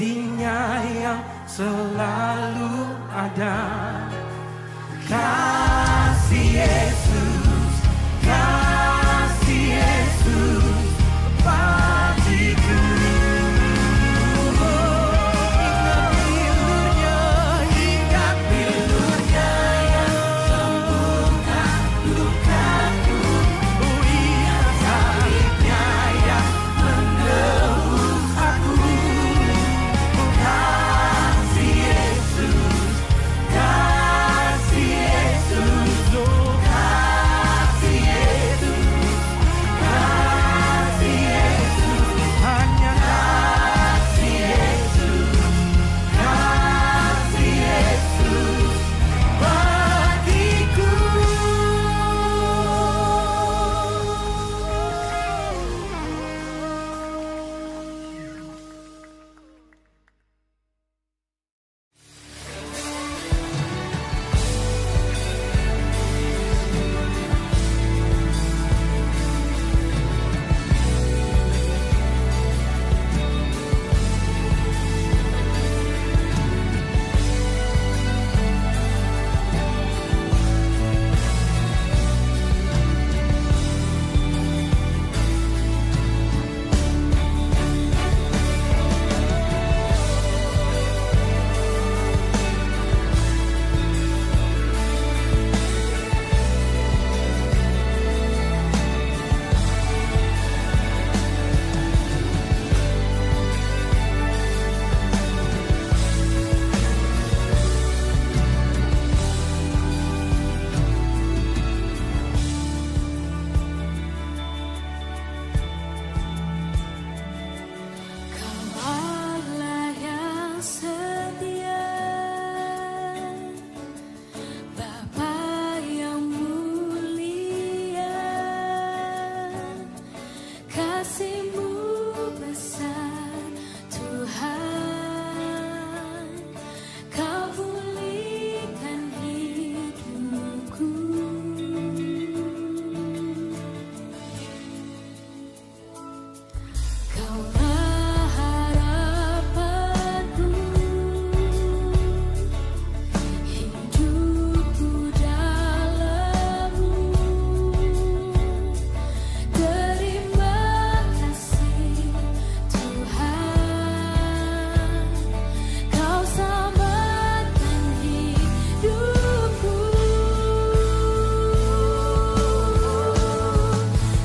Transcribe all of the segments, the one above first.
kasih-Nya yang selalu ada. Kasih Yesus, kasih Yesus bagiku. Ingat pilurnya, ingat pilurnya yang sembuhkan lukaku. Oh, ingat salibnya yang menebus aku. Kasih Yesus, kasih Yesus, oh kasih Yesus, kasih Yesus, hanya kasih Yesus, kasih Yesus bagiku. Allah yang setia, Bapa yang mulia, kasih-Mu besar Tuhan, Kau pulihkan hidupku. Kaulah harapanku, hidupku dalam-Mu. Terima kasih Tuhan, Kau selamatkan hidupku.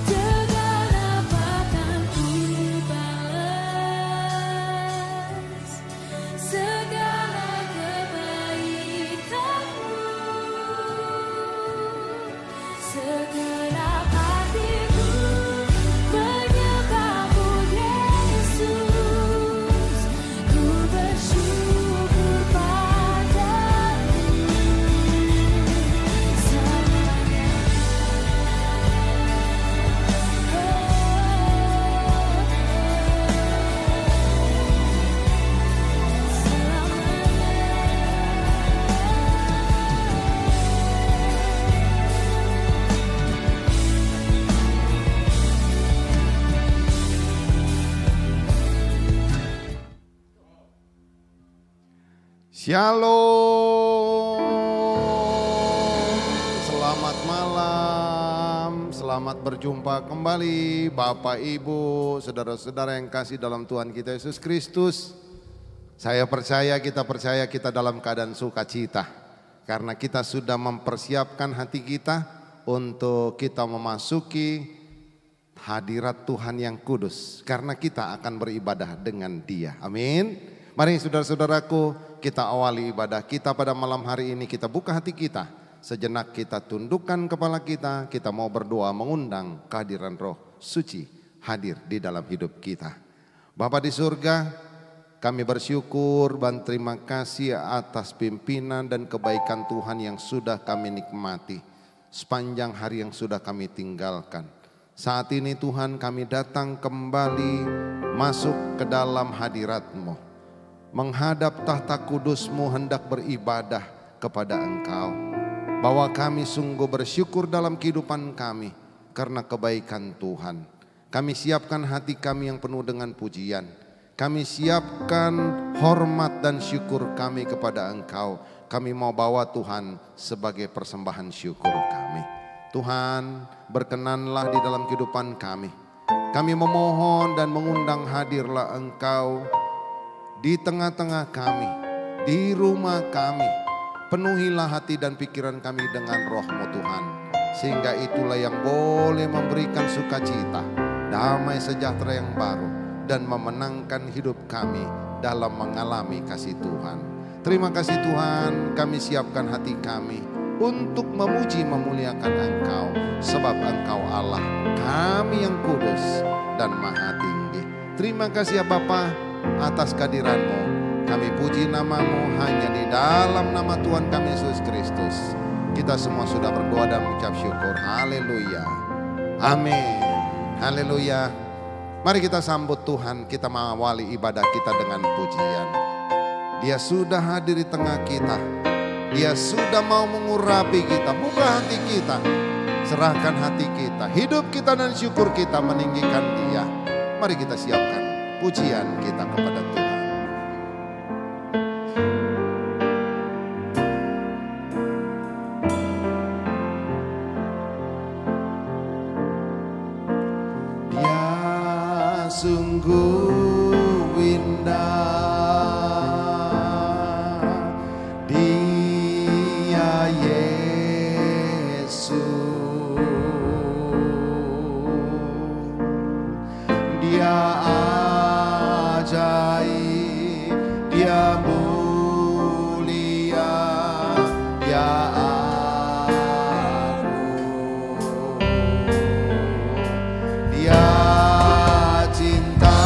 Dengan apa akan ku balas segala kebaikan-Mu? Segenap hatiku menyembah-Mu Yesus, ku bersyukur padamu selamanya. Shalom, selamat malam, selamat berjumpa kembali Bapak Ibu, saudara-saudara yang kasih dalam Tuhan kita Yesus Kristus. Saya percaya, kita dalam keadaan sukacita karena kita sudah mempersiapkan hati kita untuk kita memasuki hadirat Tuhan yang kudus karena kita akan beribadah dengan Dia. Amin. Mari saudara-saudaraku, kita awali ibadah kita pada malam hari ini. Kita buka hati kita, sejenak kita tundukkan kepala kita. Kita mau berdoa mengundang kehadiran Roh Suci hadir di dalam hidup kita. Bapa di surga, kami bersyukur dan terima kasih atas pimpinan dan kebaikan Tuhan yang sudah kami nikmati sepanjang hari yang sudah kami tinggalkan. Saat ini Tuhan, kami datang kembali masuk ke dalam hadirat-Mu. Menghadap tahta kudus-Mu hendak beribadah kepada Engkau. Bahwa kami sungguh bersyukur dalam kehidupan kami karena kebaikan Tuhan. Kami siapkan hati kami yang penuh dengan pujian. Kami siapkan hormat dan syukur kami kepada Engkau. Kami mau bawa Tuhan sebagai persembahan syukur kami. Tuhan, berkenanlah di dalam kehidupan kami. Kami memohon dan mengundang hadirlah Engkau di tengah-tengah kami, di rumah kami. Penuhilah hati dan pikiran kami dengan roh-Mu Tuhan. Sehingga itulah yang boleh memberikan sukacita, damai sejahtera yang baru, dan memenangkan hidup kami dalam mengalami kasih Tuhan. Terima kasih Tuhan, kami siapkan hati kami untuk memuji memuliakan Engkau. Sebab Engkau Allah, kami yang kudus dan maha tinggi. Terima kasih ya Bapa atas kehadiran-Mu. Kami puji nama-Mu hanya di dalam nama Tuhan kami Yesus Kristus. Kita semua sudah berdoa dan mengucap syukur. Haleluya. Amin. Haleluya. Mari kita sambut Tuhan. Kita mengawali ibadah kita dengan pujian. Dia sudah hadir di tengah kita. Dia sudah mau mengurapi kita. Buka hati kita. Serahkan hati kita. Hidup kita dan syukur kita meninggikan Dia. Mari kita siapkan pujian kita kepada Tuhan. Sungguh indah Dia Yesus, Dia ajaib, Dia mulia, Dia agung, Dia cinta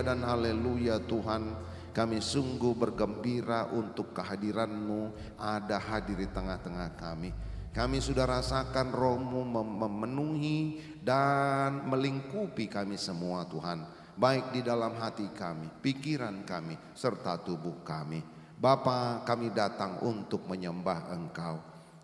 dan haleluya Tuhan. Kami sungguh bergembira untuk kehadiran-Mu ada hadir di tengah-tengah kami. Kami sudah rasakan Roh-Mu memenuhi dan melingkupi kami semua Tuhan. Baik di dalam hati kami, pikiran kami, serta tubuh kami. Bapa, kami datang untuk menyembah Engkau.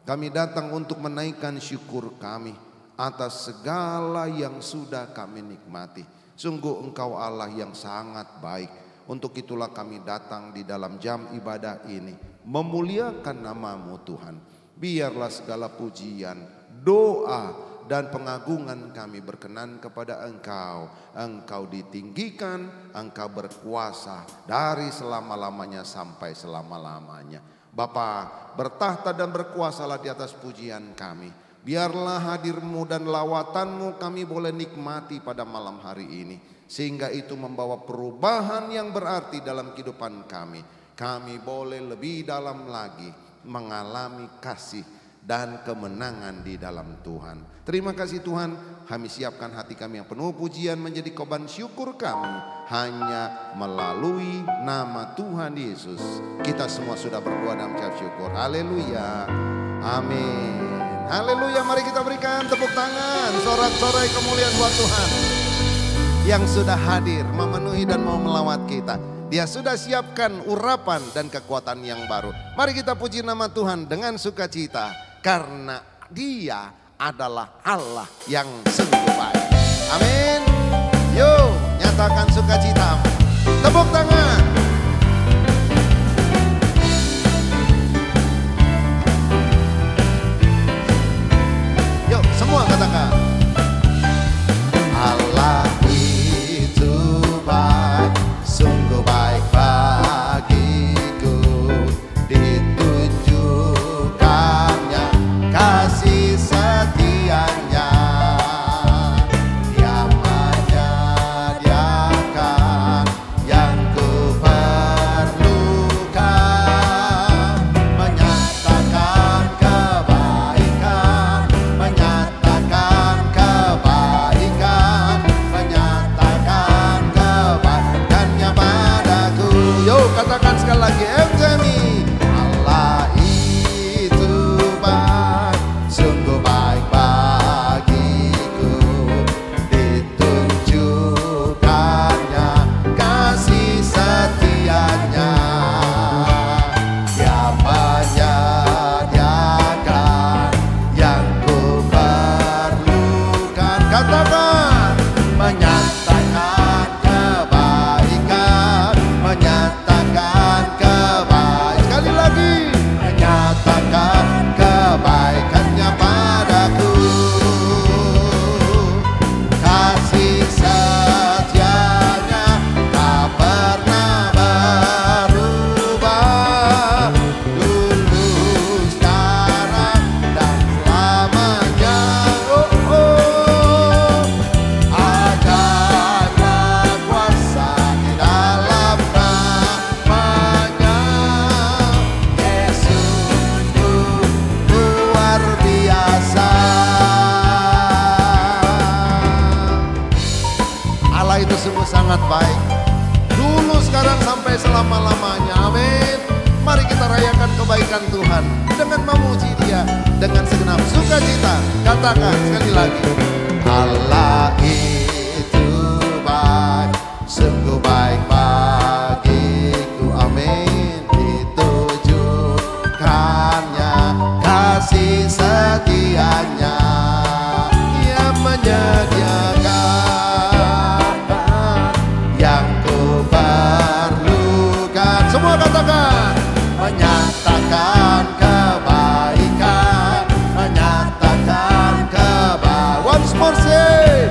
Kami datang untuk menaikkan syukur kami atas segala yang sudah kami nikmati. Sungguh Engkau Allah yang sangat baik. Untuk itulah kami datang di dalam jam ibadah ini memuliakan nama-Mu Tuhan. Biarlah segala pujian, doa dan pengagungan kami berkenan kepada Engkau. Engkau ditinggikan, Engkau berkuasa dari selama-lamanya sampai selama-lamanya. Bapa, bertahta dan berkuasalah di atas pujian kami. Biarlah hadir-Mu dan lawatan-Mu kami boleh nikmati pada malam hari ini. Sehingga itu membawa perubahan yang berarti dalam kehidupan kami. Kami boleh lebih dalam lagi mengalami kasih dan kemenangan di dalam Tuhan. Terima kasih Tuhan, kami siapkan hati kami yang penuh pujian menjadi korban syukur kami. Hanya melalui nama Tuhan Yesus. Kita semua sudah berdoa dan mengucap syukur. Haleluya. Amin. Haleluya, mari kita berikan tepuk tangan, sorak-sorai kemuliaan buat Tuhan yang sudah hadir memenuhi dan mau melawat kita. Dia sudah siapkan urapan dan kekuatan yang baru. Mari kita puji nama Tuhan dengan sukacita karena Dia adalah Allah yang sungguh baik. Amin. Yuk, nyatakan sukacita. Tepuk tangan. Yuk, semua katakan. Allah itu baik, sungguh baik bagiku. Ditunjukkannya kasih setianya. Dia menyediakan yang ku perlukan, menyatakan kebaikan, menyatakan kebaikan, menyatakan kebaikannya padaku. Yuk katakan sekali lagi, MTMI. Allah itu baik, sungguh baik bagiku. Ditunjukkannya kasih setianya. Dia menyediakan yang ku perlukan. Katakan, menyatakan kebaikan, menyatakan kebaikan. Sekali lagi, menyatakan kebaikannya padaku. Kasih setianya tak pernah berubah. Dulu, sekarang, dan selamanya. Adanya kuasa di dalam namanya. Yesus luar biasa. Allah itu sungguh sangat baik. Dulu, sekarang, sampai selama-lamanya. Amin. Mari kita rayakan kebaikan Tuhan dengan memuji Dia dengan segenap sukacita. Katakan sekali lagi. Allah itu baik, sungguh baik bagiku. Amin. Ditujukannya kasih setianya. Dia menyediakan yang ku perlukan. Semua katakan, menyatakan kebaikan, menyatakan kebaikan. Once more say,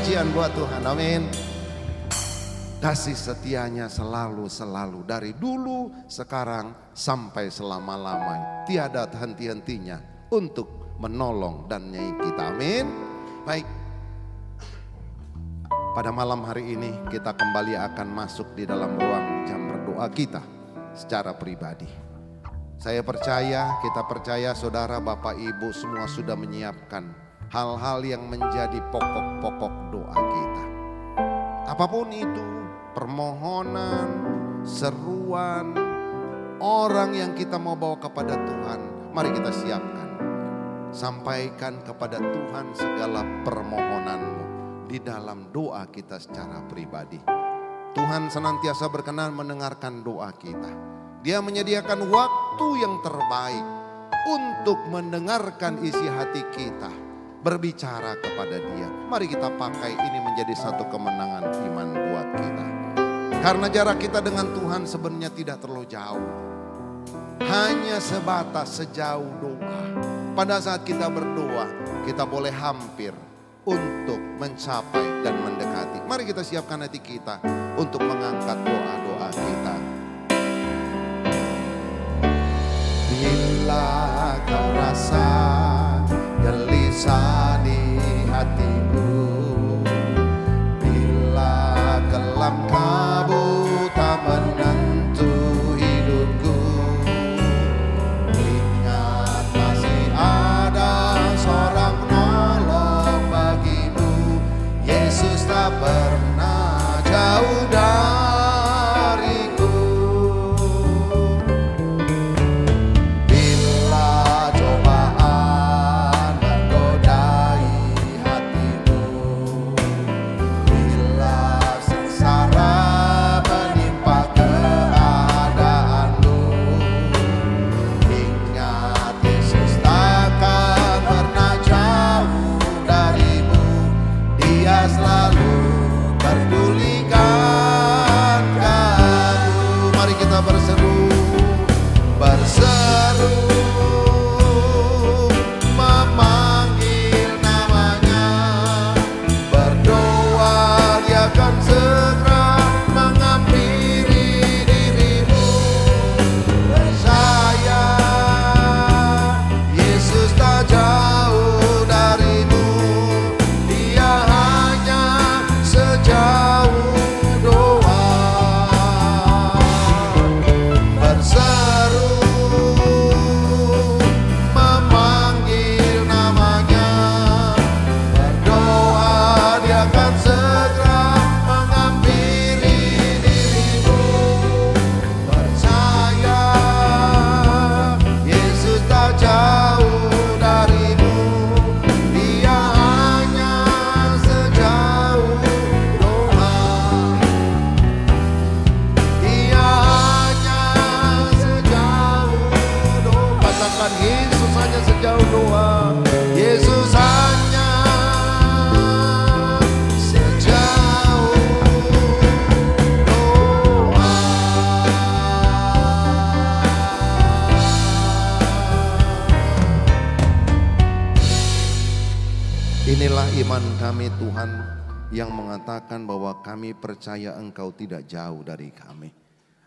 pujian buat Tuhan, amin. Kasih setianya selalu dari dulu, sekarang, sampai selama-lamanya. Tiada henti-hentinya untuk menolong dan menyayangi kita, amin. Baik, pada malam hari ini kita kembali akan masuk di dalam ruang jam berdoa kita secara pribadi. Saya percaya, kita percaya saudara, bapak, ibu semua sudah menyiapkan hal-hal yang menjadi pokok-pokok doa kita. Apapun itu, permohonan, seruan, orang yang kita mau bawa kepada Tuhan, mari kita siapkan. Sampaikan kepada Tuhan segala permohonanmu di dalam doa kita secara pribadi. Tuhan senantiasa berkenan mendengarkan doa kita. Dia menyediakan waktu yang terbaik untuk mendengarkan isi hati kita, berbicara kepada Dia. Mari kita pakai ini menjadi satu kemenangan iman buat kita. Karena jarak kita dengan Tuhan sebenarnya tidak terlalu jauh. Hanya sebatas sejauh doa. Pada saat kita berdoa, kita boleh hampir untuk mencapai dan mendekati. Mari kita siapkan hati kita untuk mengangkat doa-doa kita. Bila kau rasa gelisah di hatimu, bila kelam kabut tak menentu hidupku, ingat masih ada seorang penolong bagimu. Yesus tak pernah jauh dariku. Bila cobaan menggodai hatimu, bila sengsara menimpa keadaanmu, ingat Yesus takkan pernah jauh darimu. Dia selalu pedulikan kamu. Mari kita berseru, memanggil namanya, berdoa Dia akan segera menghampiri dirimu. Percaya Yesus tak jauh darimu, Dia hanya sejauh doa. Berseru, memanggil namanya, berdoa Dia akan segera menghampiri dirimu. Percaya Yesus tak jauh darimu, Dia hanya sejauh doa. Dia hanya sejauh doa. Katakan Yesus hanya sejauh doa. Yesus hanya sejauh doa. Inilah iman kami Tuhan, yang mengatakan bahwa kami percaya Engkau tidak jauh dari kami.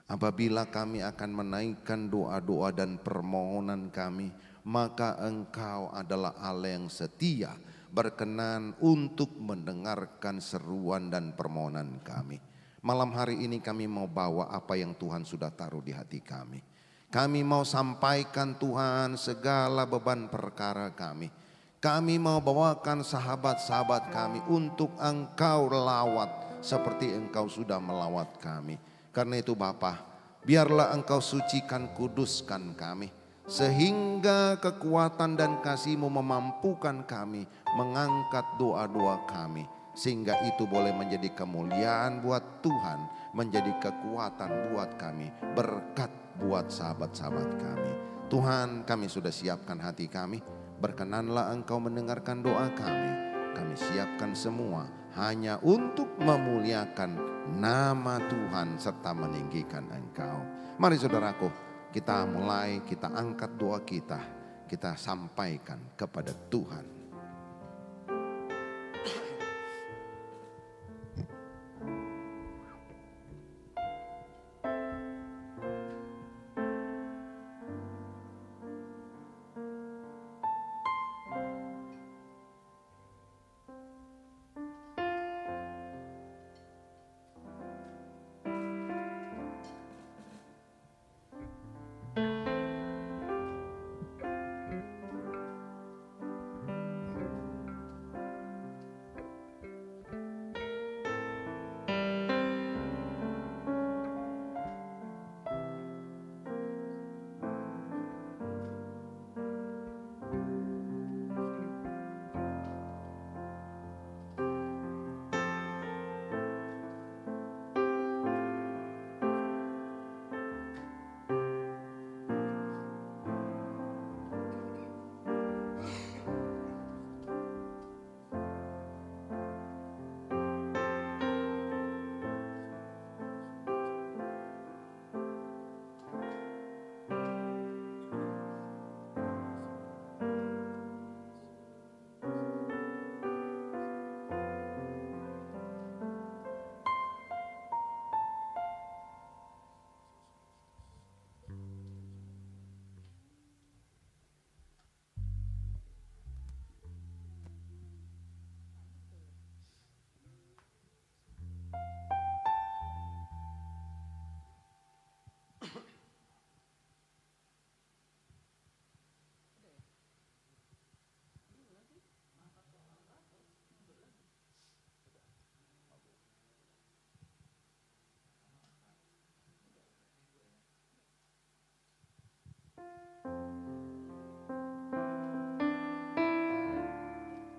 Apabila kami akan menaikkan doa-doa dan permohonan kami, maka Engkau adalah Allah yang setia, berkenan untuk mendengarkan seruan dan permohonan kami. Malam hari ini kami mau bawa apa yang Tuhan sudah taruh di hati kami. Kami mau sampaikan Tuhan segala beban perkara kami. Kami mau bawakan sahabat-sahabat kami untuk Engkau lawat seperti Engkau sudah melawat kami. Karena itu Bapa, biarlah Engkau sucikan, kuduskan kami, sehingga kekuatan dan kasih-Mu memampukan kami mengangkat doa-doa kami, sehingga itu boleh menjadi kemuliaan buat Tuhan, menjadi kekuatan buat kami, berkat buat sahabat-sahabat kami. Tuhan, kami sudah siapkan hati kami, berkenanlah Engkau mendengarkan doa kami. Kami siapkan semua hanya untuk memuliakan nama Tuhan serta meninggikan Engkau. Mari saudaraku, kita mulai, kita angkat doa kita sampaikan kepada Tuhan.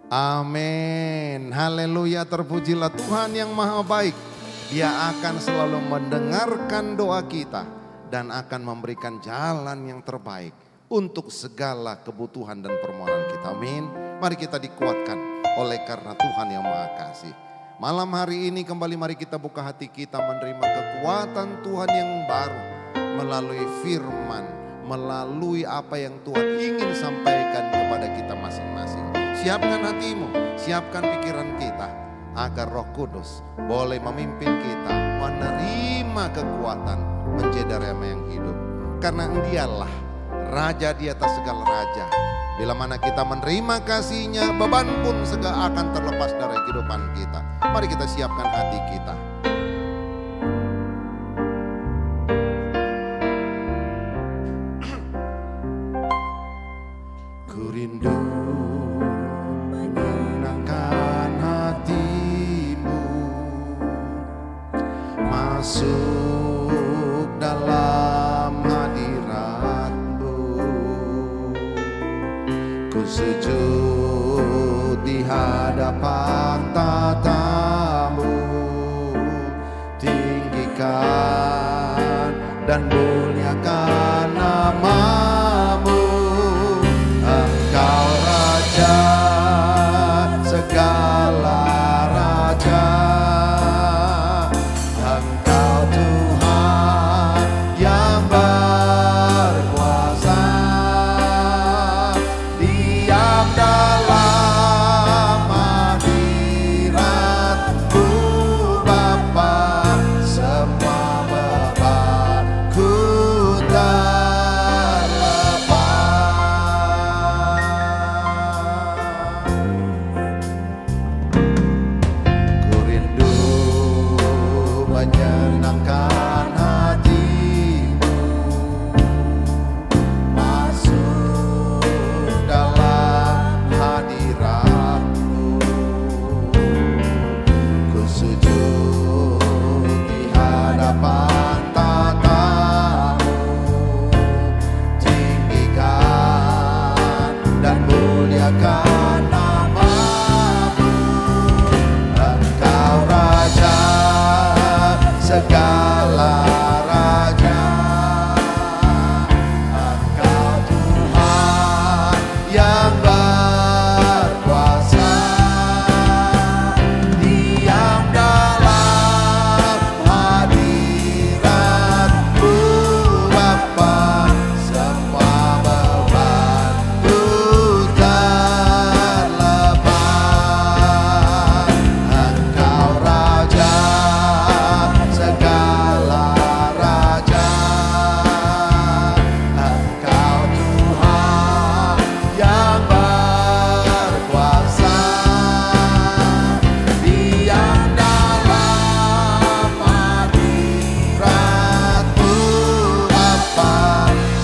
Amin. Haleluya, terpujilah Tuhan yang maha baik. Dia akan selalu mendengarkan doa kita dan akan memberikan jalan yang terbaik untuk segala kebutuhan dan permohonan kita. Amin. Mari kita dikuatkan oleh karena Tuhan yang maha kasih. Malam hari ini kembali mari kita buka hati kita menerima kekuatan Tuhan yang baru melalui firman, melalui apa yang Tuhan ingin sampaikan kepada kita masing-masing. Siapkan hatimu, siapkan pikiran kita agar Roh Kudus boleh memimpin kita menerima kekuatan menjadi rema yang hidup. Karena Dialah Raja di atas segala raja. Bila mana kita menerima kasih-Nya, beban pun segala akan terlepas dari kehidupan kita. Mari kita siapkan hati kita. Ku rindu menyenangkan hatimu, masuk dalam hadirat-Mu. Ku sujud di hadapan tata-Mu, tinggikan dan muliakan nama-Mu. Engkau Raja segala raja, Engkau Tuhan yang berkuasa. Diam dalam hadirat-Mu Bapa, semua beban-Ku terlepas. Ku rindu menyenangkan hati-Mu, masuk dalam hadirat-Mu. Ku sujud di hadapan tata-Mu, tinggikan dan muliakan nama-Mu. Engkau Raja segala raja, Engkau Tuhan yang berkuasa. Diam dalam hadirat-Mu Bapa, semua beban-Ku terlepas. Engkau Raja segala raja, Engkau Tuhan yang berkuasa. Diam dalam hadirat-Mu Bapa,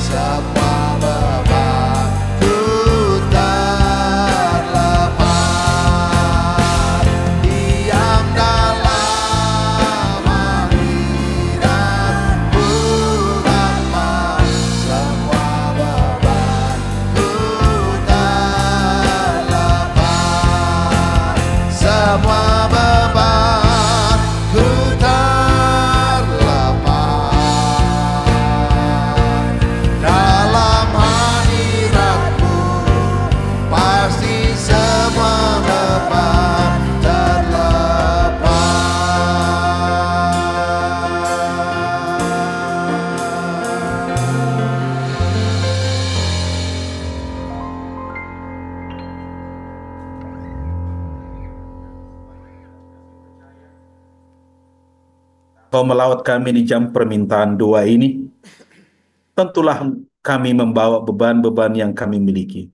semua beban-Ku terlepas. Diam dalam hadirat-Mu Bapa, semua beban-Ku terlepas. Semua beban-Ku terlepas. Dalam hadirat-Mu pasti semua beban Kau melawat kami di jam permintaan doa ini, tentulah kami membawa beban-beban yang kami miliki.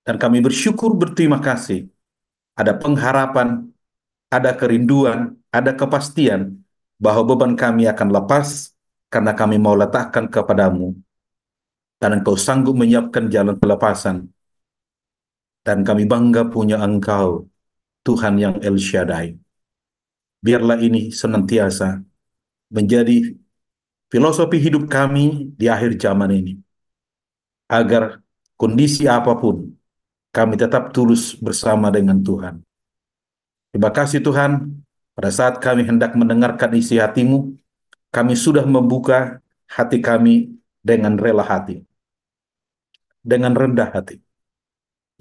Dan kami bersyukur berterima kasih. Ada pengharapan, ada kerinduan, ada kepastian bahwa beban kami akan lepas karena kami mau letakkan kepadamu. Dan Engkau sanggup menyiapkan jalan kelepasan. Dan kami bangga punya Engkau, Tuhan yang El Shaddai. Biarlah ini senantiasa menjadi filosofi hidup kami di akhir zaman ini. Agar kondisi apapun, kami tetap tulus bersama dengan Tuhan. Terima kasih Tuhan, pada saat kami hendak mendengarkan isi hati-Mu, kami sudah membuka hati kami dengan rela hati, dengan rendah hati.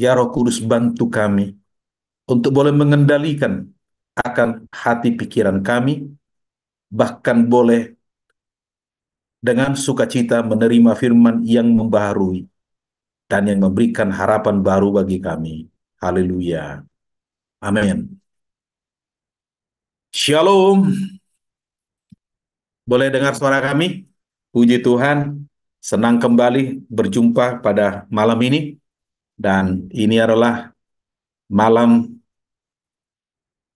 Ya Roh Kudus, bantu kami untuk boleh mengendalikan akan hati pikiran kami, bahkan boleh dengan sukacita menerima firman yang membaharui dan yang memberikan harapan baru bagi kami. Haleluya. Amin. Shalom. Boleh dengar suara kami? Puji Tuhan, senang kembali berjumpa pada malam ini. Dan ini adalah malam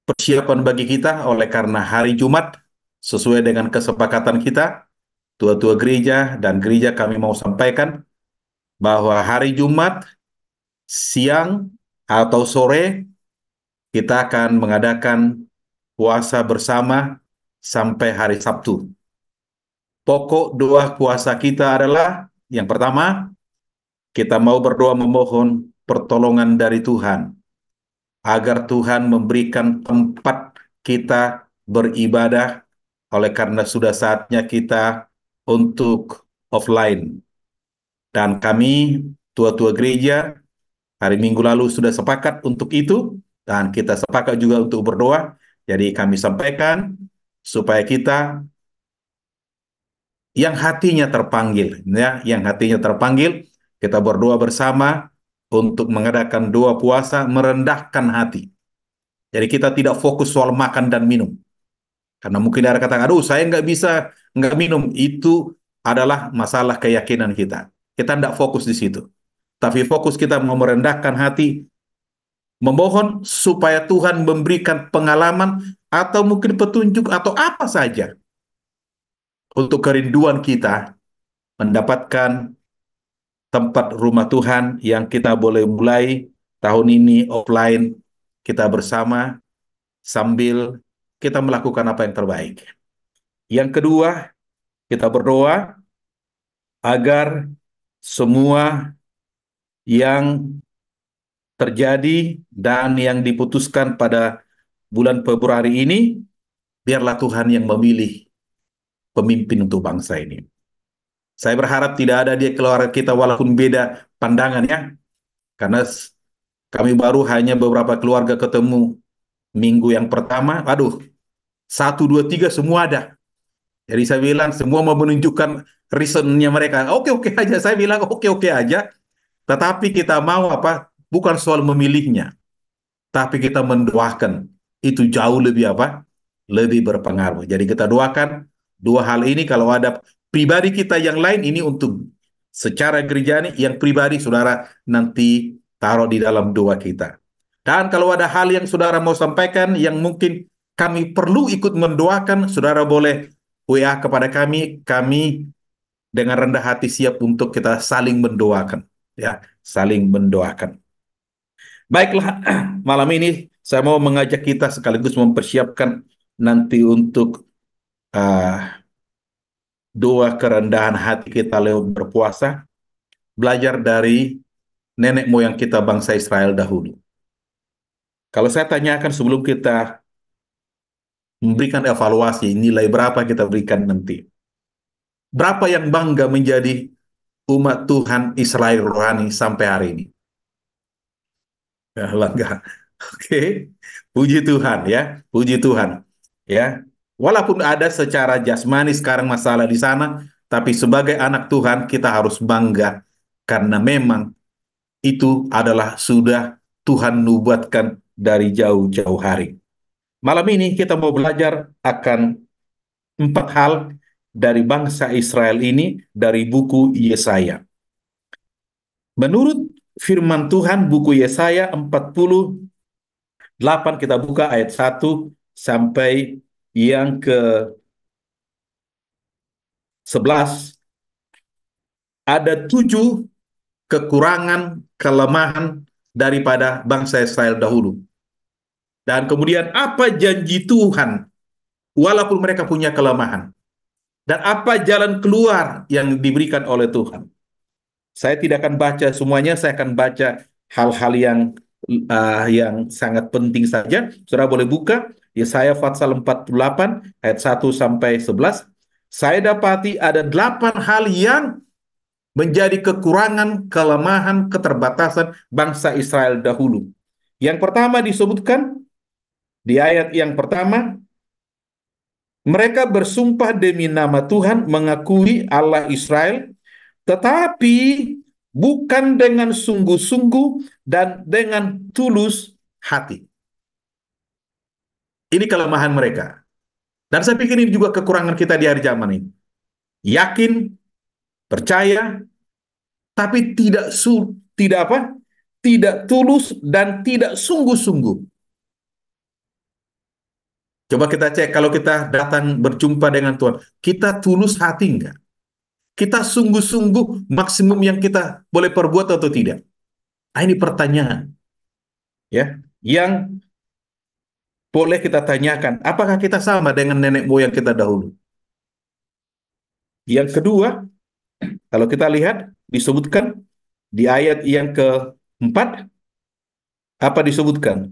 persiapan bagi kita oleh karena hari Jumat, sesuai dengan kesepakatan kita, tua-tua gereja dan gereja, kami mau sampaikan bahwa hari Jumat siang atau sore kita akan mengadakan puasa bersama sampai hari Sabtu. Pokok doa puasa kita adalah yang pertama, kita mau berdoa memohon pertolongan dari Tuhan agar Tuhan memberikan tempat kita beribadah, oleh karena sudah saatnya kita untuk offline. Dan kami, tua-tua gereja, hari Minggu lalu sudah sepakat untuk itu, dan kita sepakat juga untuk berdoa. Jadi kami sampaikan supaya kita yang hatinya terpanggil, ya, yang hatinya terpanggil, kita berdoa bersama untuk mengadakan doa puasa merendahkan hati. Jadi kita tidak fokus soal makan dan minum. Karena mungkin ada kata, aduh saya nggak bisa nggak minum. Itu adalah masalah keyakinan kita. Kita tidak fokus di situ. Tapi fokus kita mau merendahkan hati, memohon supaya Tuhan memberikan pengalaman atau mungkin petunjuk atau apa saja untuk kerinduan kita mendapatkan tempat rumah Tuhan yang kita boleh mulai tahun ini offline kita bersama sambil kita melakukan apa yang terbaik. Yang kedua, kita berdoa agar semua yang terjadi dan yang diputuskan pada bulan Februari ini, biarlah Tuhan yang memilih pemimpin untuk bangsa ini. Saya berharap tidak ada di keluarga kita walaupun beda pandangan ya. Karena kami baru hanya beberapa keluarga ketemu minggu yang pertama. Aduh, 1, 2, 3 semua ada. Jadi saya bilang semua mau menunjukkan reasonnya mereka. Oke-oke aja. Saya bilang oke-oke aja. Tetapi kita mau apa? Bukan soal memilihnya. Tapi kita mendoakan. Itu jauh lebih apa? Lebih berpengaruh. Jadi kita doakan dua hal ini. Kalau ada pribadi kita yang lain, ini untuk secara gereja ini, yang pribadi saudara nanti taruh di dalam doa kita. Dan kalau ada hal yang saudara mau sampaikan yang mungkin kami perlu ikut mendoakan, saudara boleh WA kepada kami. Kami dengan rendah hati siap untuk kita saling mendoakan, ya, saling mendoakan. Baiklah, malam ini saya mau mengajak kita sekaligus mempersiapkan nanti untuk doa kerendahan hati kita lewat berpuasa, belajar dari nenek moyang kita bangsa Israel dahulu. Kalau saya tanyakan sebelum kita memberikan evaluasi, nilai berapa kita berikan nanti. Berapa yang bangga menjadi umat Tuhan Israel rohani sampai hari ini? Ya, bangga. Oke. Puji Tuhan ya, puji Tuhan. Ya. Walaupun ada secara jasmani sekarang masalah di sana, tapi sebagai anak Tuhan kita harus bangga karena memang itu adalah sudah Tuhan nubuatkan dari jauh-jauh hari. Malam ini kita mau belajar akan 4 hal dari bangsa Israel ini dari buku Yesaya. Menurut firman Tuhan, buku Yesaya 48, kita buka ayat 1 sampai yang ke-11. Ada 7 kekurangan, kelemahan daripada bangsa Israel dahulu. Dan kemudian apa janji Tuhan walaupun mereka punya kelemahan. Dan apa jalan keluar yang diberikan oleh Tuhan. Saya tidak akan baca semuanya, saya akan baca hal-hal yang sangat penting saja. Saudara boleh buka Yesaya pasal 48 ayat 1 sampai 11. Saya dapati ada 8 hal yang menjadi kekurangan, kelemahan, keterbatasan bangsa Israel dahulu. Yang pertama disebutkan di ayat yang pertama, mereka bersumpah demi nama Tuhan, mengakui Allah Israel, tetapi bukan dengan sungguh-sungguh dan dengan tulus hati. Ini kelemahan mereka. Dan saya pikir ini juga kekurangan kita di hari zaman ini. Yakin, percaya, tapi tidak apa? Tidak tulus dan tidak sungguh-sungguh. Coba kita cek kalau kita datang berjumpa dengan Tuhan, kita tulus hati enggak? Kita sungguh-sungguh maksimum yang kita boleh perbuat atau tidak? Nah, ini pertanyaan ya yang boleh kita tanyakan. Apakah kita sama dengan nenek moyang kita dahulu? Yang kedua, kalau kita lihat disebutkan di ayat yang keempat, apa disebutkan?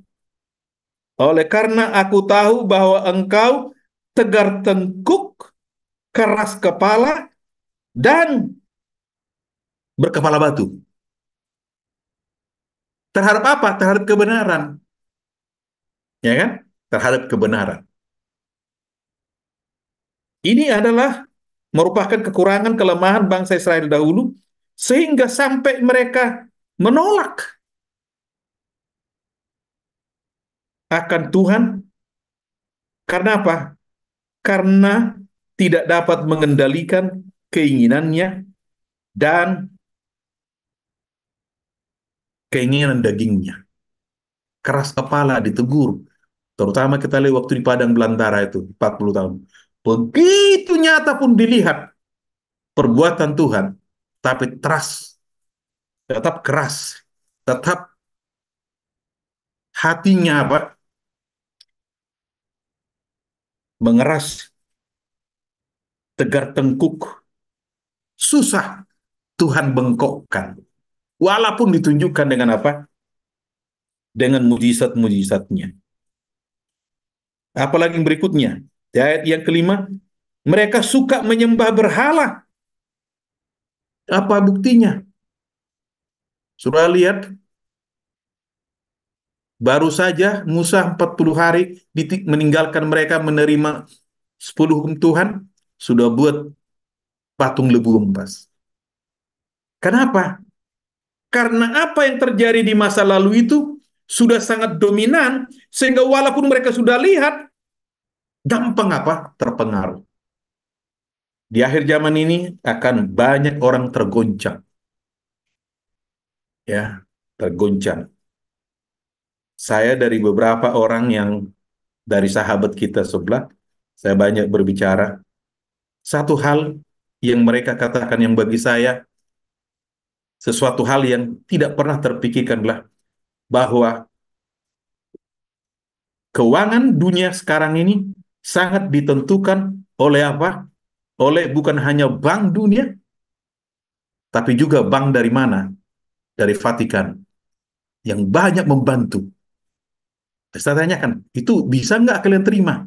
Oleh karena aku tahu bahwa engkau tegar tengkuk, keras kepala, dan berkepala batu. Terhadap apa? Terhadap kebenaran. Ya kan? Terhadap kebenaran. Ini adalah merupakan kekurangan kelemahan bangsa Israel dahulu, sehingga sampai mereka menolak akan Tuhan. Karena apa? Karena tidak dapat mengendalikan keinginannya dan keinginan dagingnya. Keras kepala, ditegur. Terutama kita lihat waktu di Padang Belantara itu, 40 tahun. Begitu nyata pun dilihat perbuatan Tuhan, tapi tetap keras, tetap hatinya apa? Mengeras, tegar tengkuk, susah Tuhan bengkokkan. Walaupun ditunjukkan dengan apa? Dengan mujizat-mujizatnya. Apalagi yang berikutnya, di ayat yang kelima, mereka suka menyembah berhala. Apa buktinya? Sudah lihat, baru saja Musa 40 hari meninggalkan mereka menerima 10 hukum Tuhan, sudah buat patung lebu emas. Kenapa? Karena apa yang terjadi di masa lalu itu sudah sangat dominan, sehingga walaupun mereka sudah lihat, gampang apa? Terpengaruh. Di akhir zaman ini akan banyak orang tergoncang. Ya, tergoncang. Saya dari beberapa orang yang dari sahabat kita sebelah, saya banyak berbicara. Satu hal yang mereka katakan yang bagi saya, sesuatu hal yang tidak pernah terpikirkanlah, bahwa keuangan dunia sekarang ini sangat ditentukan oleh apa? Oleh bukan hanya bank dunia, tapi juga bank dari mana? Dari Vatikan, yang banyak membantu. Saya tanyakan, itu bisa nggak kalian terima?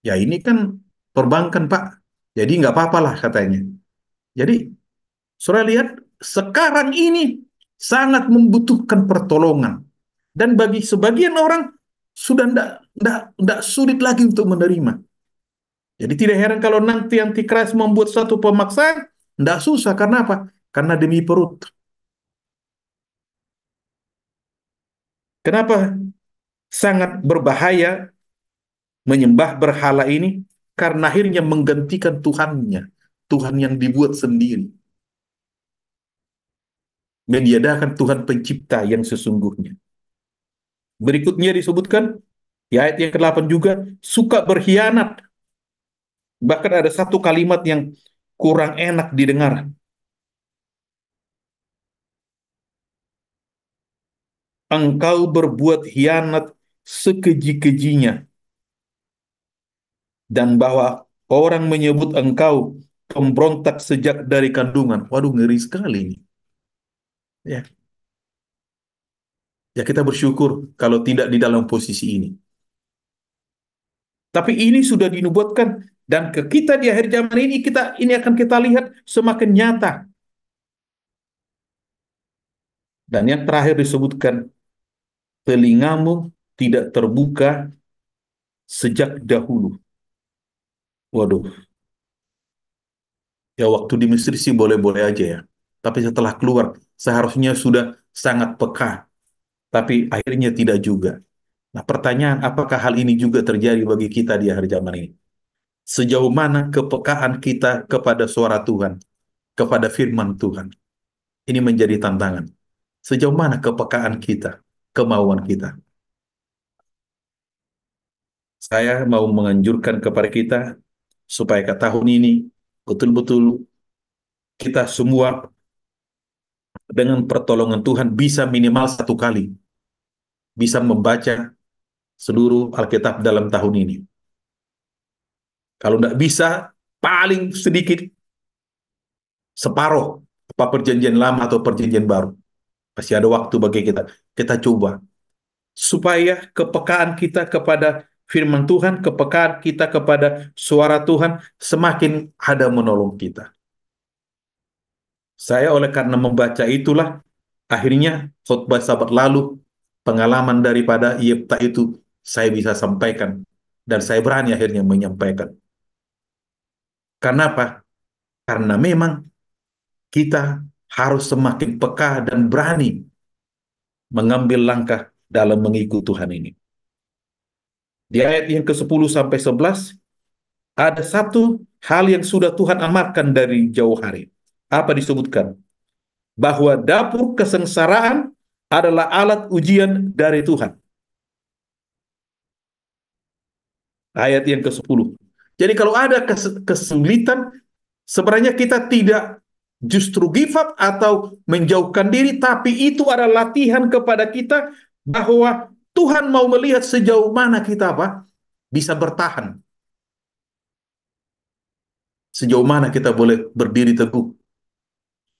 Ya ini kan perbankan Pak, jadi nggak apa-apalah katanya. Jadi, saudara lihat, sekarang ini sangat membutuhkan pertolongan. Dan bagi sebagian orang, sudah tidak sulit lagi untuk menerima. Jadi tidak heran kalau nanti Antikris membuat satu pemaksaan, tidak susah. Karena apa? Karena demi perut. Kenapa sangat berbahaya menyembah berhala ini? Karena akhirnya menggantikan Tuhannya. Tuhan yang dibuat sendiri. Meniadakan Tuhan pencipta yang sesungguhnya. Berikutnya disebutkan, di ayat yang ke-8 juga, suka berkhianat. Bahkan ada satu kalimat yang kurang enak didengar. Engkau berbuat khianat sekeji-kejinya. Dan bahwa orang menyebut engkau pemberontak sejak dari kandungan. Waduh, ngeri sekali ini. Ya. Ya kita bersyukur kalau tidak di dalam posisi ini. Tapi ini sudah dinubuatkan dan ke kita di akhir zaman ini akan kita lihat semakin nyata. Dan yang terakhir disebutkan, telingamu tidak terbuka sejak dahulu. Waduh, ya waktu di Mesir sih boleh-boleh aja ya. Tapi setelah keluar seharusnya sudah sangat peka. Tapi akhirnya tidak juga. Nah, pertanyaan, apakah hal ini juga terjadi bagi kita di akhir zaman ini? Sejauh mana kepekaan kita kepada suara Tuhan, kepada firman Tuhan? Ini menjadi tantangan. Sejauh mana kepekaan kita, kemauan kita? Saya mau menganjurkan kepada kita supaya ke tahun ini betul-betul kita semua dengan pertolongan Tuhan bisa minimal satu kali bisa membaca seluruh Alkitab dalam tahun ini. Kalau tidak bisa, paling sedikit separuh apa perjanjian lama atau perjanjian baru. Masih ada waktu bagi kita. Kita coba supaya kepekaan kita kepada firman Tuhan, kepekaan kita kepada suara Tuhan semakin ada menolong kita. Saya oleh karena membaca itulah akhirnya khotbah Sabat lalu pengalaman daripada Yefta itu saya bisa sampaikan dan saya berani akhirnya menyampaikan. Karena apa? Karena memang kita harus semakin peka dan berani mengambil langkah dalam mengikut Tuhan ini. Di ayat yang ke-10 sampai 11 ada satu hal yang sudah Tuhan amarkan dari jauh hari. Apa disebutkan? Bahwa dapur kesengsaraan adalah alat ujian dari Tuhan. Ayat yang ke-10. Jadi kalau ada kesulitan, sebenarnya kita tidak justru give up atau menjauhkan diri, tapi itu adalah latihan kepada kita bahwa Tuhan mau melihat sejauh mana kita bisa bertahan. Sejauh mana kita boleh berdiri teguh.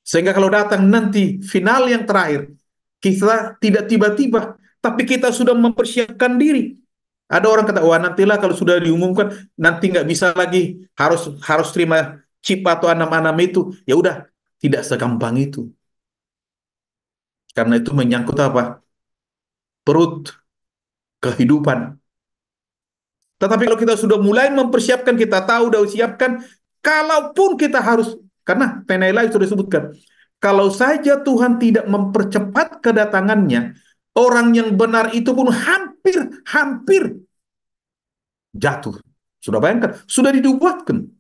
Sehingga kalau datang nanti final yang terakhir, kita tidak tiba-tiba, tapi kita sudah mempersiapkan diri. Ada orang kata, wah nantilah kalau sudah diumumkan, nanti nggak bisa lagi, harus terima chip atau anam-anam itu. Ya udah, tidak segampang itu. Karena itu menyangkut apa? Perut, kehidupan. Tetapi kalau kita sudah mulai mempersiapkan, kita tahu, udah siapkan, kalaupun kita harus, karena Penelai sudah disebutkan, kalau saja Tuhan tidak mempercepat kedatangannya, orang yang benar itu pun hampir jatuh. Sudah bayangkan, sudah dibuatkan.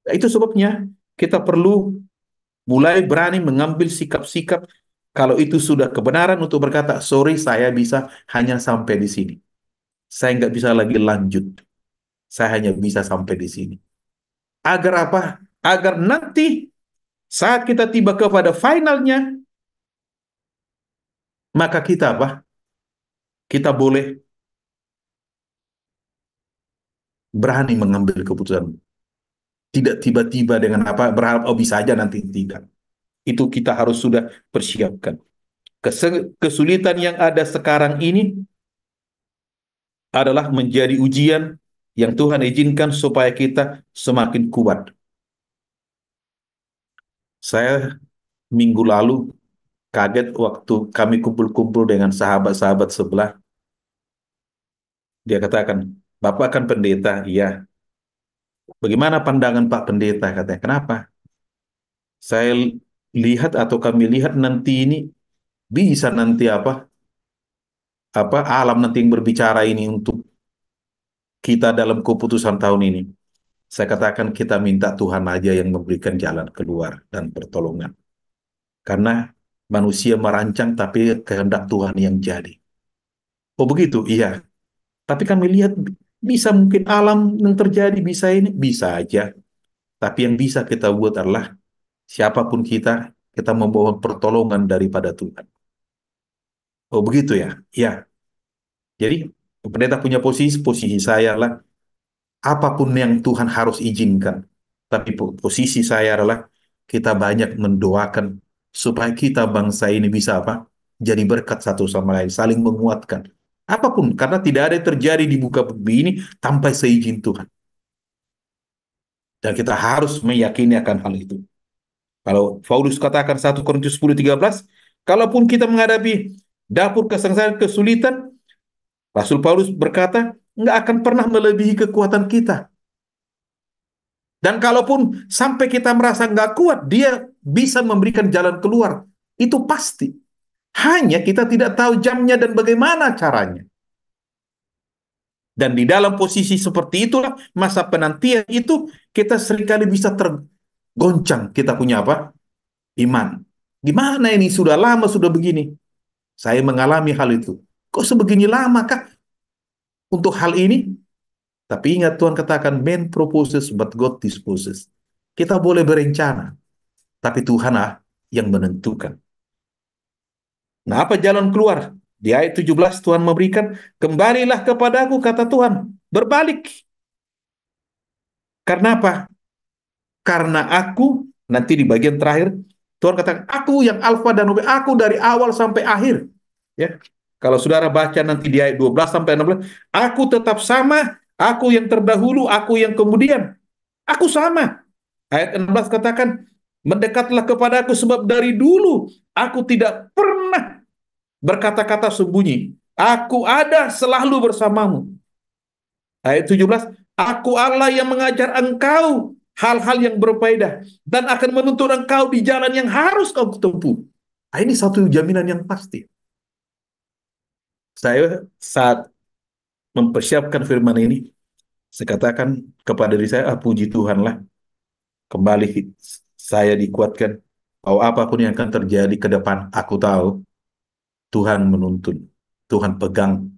Itu sebabnya kita perlu mulai berani mengambil sikap-sikap kalau itu sudah kebenaran untuk berkata, sorry saya bisa hanya sampai di sini. Saya nggak bisa lagi lanjut. Saya hanya bisa sampai di sini. Agar apa? Agar nanti saat kita tiba kepada finalnya, maka kita Kita boleh berani mengambil keputusan. Tidak tiba-tiba dengan berharap, oh bisa aja nanti. Tidak. Itu kita harus sudah persiapkan. Kesulitan yang ada sekarang ini adalah menjadi ujian yang Tuhan izinkan supaya kita semakin kuat. Saya minggu lalu kaget waktu kami kumpul-kumpul dengan sahabat-sahabat sebelah. Dia katakan, Bapak kan pendeta, iya. Bagaimana pandangan Pak Pendeta? Katanya, kenapa? Saya lihat atau kami lihat nanti ini bisa nanti alam nanti yang berbicara ini untuk kita dalam keputusan tahun ini. Saya katakan kita minta Tuhan aja yang memberikan jalan keluar dan pertolongan. Karena manusia merancang tapi kehendak Tuhan yang jadi. Oh begitu? Iya. Tapi kami lihat bisa mungkin alam yang terjadi, bisa aja. Tapi yang bisa kita buat adalah siapapun kita membawa pertolongan daripada Tuhan. Oh begitu ya? Iya. Jadi pendeta punya posisi saya lah. Apapun yang Tuhan harus izinkan. Tapi posisi saya adalah kita banyak mendoakan supaya kita bangsa ini bisa jadi berkat satu sama lain, saling menguatkan. Apapun, karena tidak ada yang terjadi di muka bumi ini tanpa seizin Tuhan. Dan kita harus meyakini akan hal itu. Kalau Paulus katakan 1 Korintus 10:13, kalaupun kita menghadapi dapur kesengsaraan, kesulitan, Rasul Paulus berkata, nggak akan pernah melebihi kekuatan kita. Dan kalaupun sampai kita merasa nggak kuat, dia bisa memberikan jalan keluar. Itu pasti. Hanya kita tidak tahu jamnya dan bagaimana caranya. Dan di dalam posisi seperti itulah, masa penantian itu, kita seringkali bisa tergoncang. Kita punya apa? Iman. Gimana ini? Sudah lama, sudah begini. Saya mengalami hal itu. Kok sebegini lama kah untuk hal ini? Tapi ingat Tuhan katakan, man proposes but God disposes. Kita boleh berencana, tapi Tuhanlah yang menentukan. Nah, apa jalan keluar? Di ayat 17 Tuhan memberikan, kembalilah kepadaku, kata Tuhan. Berbalik. Karena apa? Karena aku, nanti di bagian terakhir, Tuhan katakan, aku yang Alfa dan Omega, aku dari awal sampai akhir. Ya. Kalau saudara baca nanti di ayat 12 sampai 16, aku tetap sama, aku yang terdahulu, aku yang kemudian. Aku sama. Ayat 16 katakan, mendekatlah kepadaku sebab dari dulu aku tidak pernah berkata-kata sembunyi. Aku ada selalu bersamamu. Ayat 17, aku Allah yang mengajar engkau hal-hal yang berfaedah dan akan menuntun engkau di jalan yang harus kau tempuh. Nah, ini satu jaminan yang pasti. Saya saat mempersiapkan firman ini, saya katakan kepada diri saya, puji Tuhanlah, kembali saya dikuatkan bahwa apapun yang akan terjadi ke depan, aku tahu Tuhan menuntun, Tuhan pegang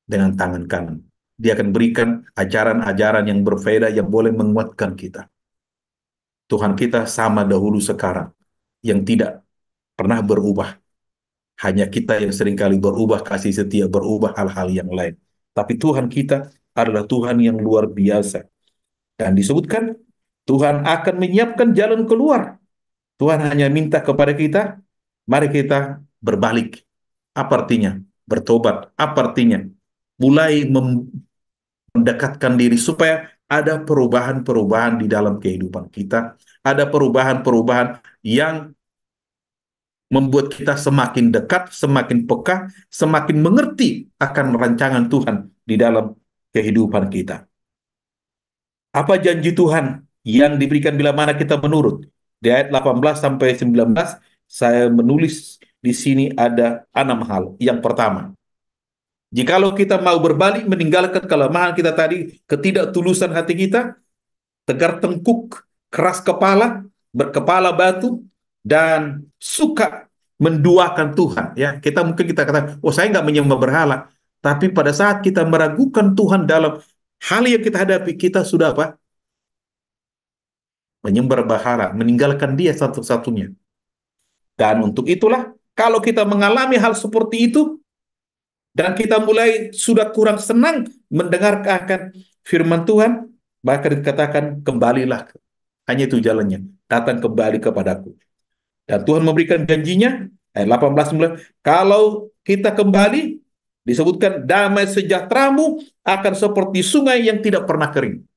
dengan tangan kanan. Dia akan berikan ajaran-ajaran yang berfaedah yang boleh menguatkan kita. Tuhan kita sama dahulu sekarang, yang tidak pernah berubah. Hanya kita yang seringkali berubah, kasih setia, berubah hal-hal yang lain. Tapi Tuhan kita adalah Tuhan yang luar biasa. Dan disebutkan, Tuhan akan menyiapkan jalan keluar. Tuhan hanya minta kepada kita, mari kita berbalik. Apa artinya? Bertobat. Apa artinya? Mulai mendekatkan diri supaya ada perubahan-perubahan di dalam kehidupan kita. Ada perubahan-perubahan yang membuat kita semakin dekat, semakin peka, semakin mengerti akan rancangan Tuhan di dalam kehidupan kita. Apa janji Tuhan yang diberikan bila mana kita menurut? Di ayat 18 sampai 19, saya menulis di sini ada 6 hal. Yang pertama, jikalau kita mau berbalik meninggalkan kelemahan kita tadi, ketidaktulusan hati kita, tegar tengkuk, keras kepala, berkepala batu, dan suka menduakan Tuhan. Ya, kita katakan, oh saya nggak menyembah berhala. Tapi pada saat kita meragukan Tuhan dalam hal yang kita hadapi, kita sudah apa? Menyembah berhala, meninggalkan Dia satu-satunya. Dan untuk itulah, kalau kita mengalami hal seperti itu, dan kita mulai sudah kurang senang mendengarkan firman Tuhan, maka dikatakan, kembalilah. Hanya itu jalannya, datang kembali kepadaku. Dan Tuhan memberikan janjinya, ayat 18-19, kalau kita kembali, disebutkan, damai sejahteramu akan seperti sungai yang tidak pernah kering.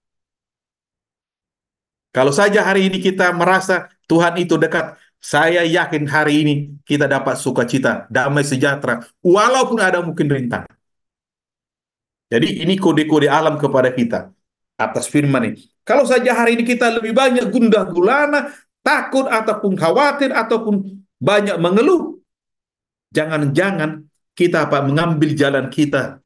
Kalau saja hari ini kita merasa Tuhan itu dekat, saya yakin hari ini kita dapat sukacita, damai sejahtera, walaupun ada mungkin rintangan. Jadi ini kode-kode alam kepada kita atas firman ini. Kalau saja hari ini kita lebih banyak gundah gulana, takut ataupun khawatir ataupun banyak mengeluh, jangan-jangan kita mengambil jalan kita,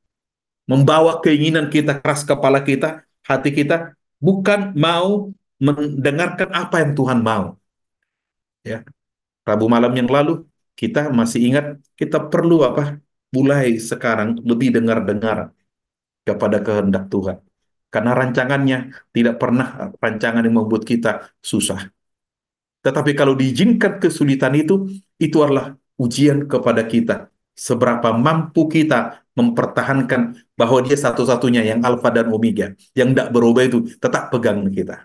membawa keinginan kita, keras kepala kita, hati kita, bukan mau mendengarkan apa yang Tuhan mau. Ya, Rabu malam yang lalu kita masih ingat, kita perlu mulai sekarang lebih dengar-dengar kepada kehendak Tuhan. Karena rancangannya tidak pernah rancangan yang membuat kita susah. Tetapi kalau diizinkan kesulitan itu adalah ujian kepada kita. Seberapa mampu kita mempertahankan bahwa Dia satu-satunya yang Alfa dan Omega, yang tidak berubah itu tetap pegang kita.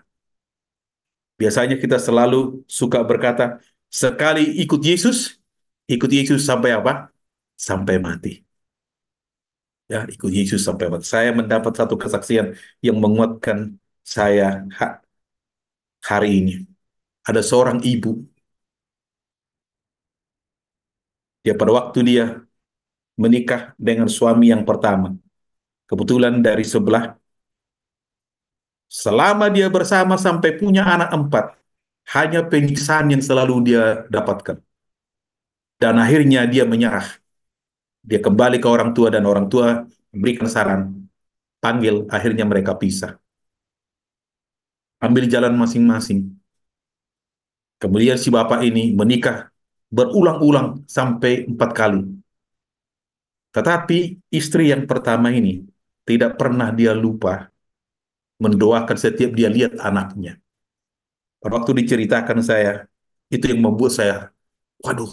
Biasanya kita selalu suka berkata, sekali ikut Yesus sampai apa? sampai mati. Ya, ikut Yesus sampai mati. Saya mendapat satu kesaksian yang menguatkan saya hari ini. Ada seorang ibu, dia pada waktu dia menikah dengan suami yang pertama, kebetulan dari sebelah, selama dia bersama sampai punya anak 4, hanya penyiksaan yang selalu dia dapatkan. Dan akhirnya dia menyerah. Dia kembali ke orang tua dan orang tua memberikan saran, panggil, akhirnya mereka pisah. Ambil jalan masing-masing. Kemudian si bapak ini menikah berulang-ulang sampai 4 kali. Tetapi istri yang pertama ini tidak pernah dia lupa mendoakan setiap dia lihat anaknya. Pada waktu diceritakan saya, itu yang membuat saya, waduh,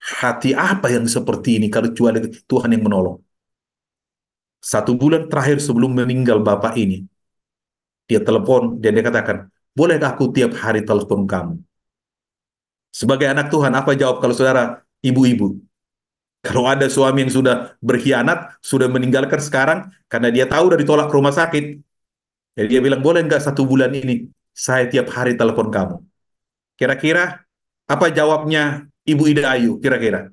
hati apa yang seperti ini kalau kecuali Tuhan yang menolong. 1 bulan terakhir sebelum meninggal bapak ini, dia telepon dan dia katakan, bolehkah aku tiap hari telepon kamu? Sebagai anak Tuhan, apa jawab kalau saudara ibu-ibu? Kalau ada suami yang sudah berkhianat, sudah meninggalkan sekarang, karena dia tahu udah ditolak ke rumah sakit, jadi dia bilang, boleh nggak 1 bulan ini saya tiap hari telepon kamu? Kira-kira apa jawabnya Ibu Ida Ayu? Kira-kira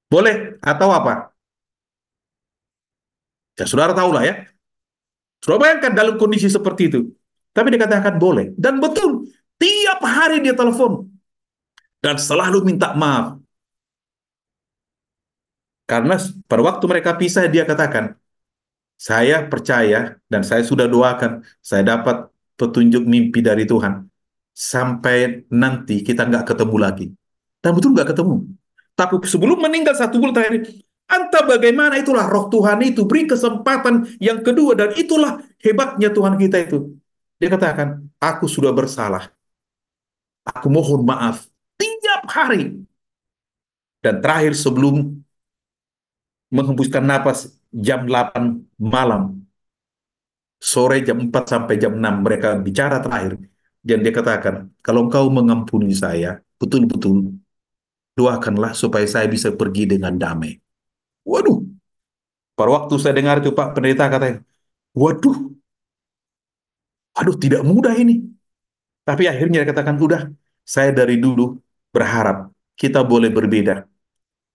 boleh atau apa? Ya saudara tahu lah ya. Saudara bayangkan dalam kondisi seperti itu. Tapi dikatakan boleh. Dan betul, tiap hari dia telepon. Dan selalu minta maaf. Karena pada waktu mereka pisah, dia katakan, saya percaya dan saya sudah doakan, saya dapat petunjuk mimpi dari Tuhan. Sampai nanti kita nggak ketemu lagi. Dan betul nggak ketemu. Tapi sebelum meninggal 1 bulan terakhir, entah bagaimana itulah roh Tuhan itu beri kesempatan yang kedua, dan itulah hebatnya Tuhan kita itu. Dia katakan, aku sudah bersalah. Aku mohon maaf. Tiap hari. Dan terakhir sebelum menghembuskan napas jam 8 malam, sore jam 4 sampai jam 6 mereka bicara terakhir. Dan dia katakan, kalau engkau mengampuni saya, betul-betul doakanlah supaya saya bisa pergi dengan damai. Waduh, pada waktu saya dengar itu Pak Pendeta katanya, waduh, aduh tidak mudah ini. Tapi akhirnya dia katakan, udah, saya dari dulu berharap kita boleh berbeda.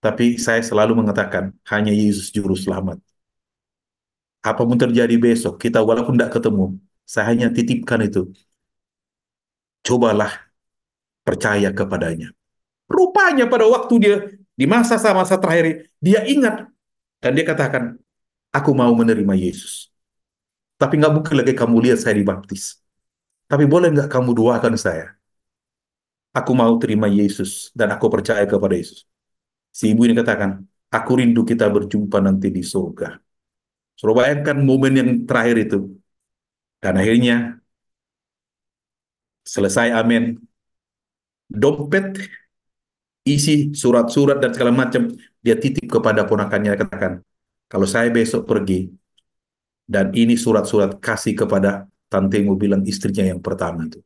Tapi saya selalu mengatakan, hanya Yesus Juru Selamat. Apapun terjadi besok, kita walaupun tidak ketemu, saya hanya titipkan itu. Cobalah percaya kepadanya. Rupanya pada waktu dia, di masa terakhir, dia ingat. Dan dia katakan, aku mau menerima Yesus. Tapi nggak mungkin lagi kamu lihat saya dibaptis. Tapi boleh nggak kamu doakan saya? Aku mau terima Yesus dan aku percaya kepada Yesus. Si ibu ini katakan, aku rindu kita berjumpa nanti di surga. Suruh bayangkan momen yang terakhir itu. Dan akhirnya selesai amin. Dompet isi surat-surat dan segala macam dia titip kepada ponakannya, katakan, kalau saya besok pergi dan ini surat-surat kasih kepada tantemu bilang istrinya yang pertama itu.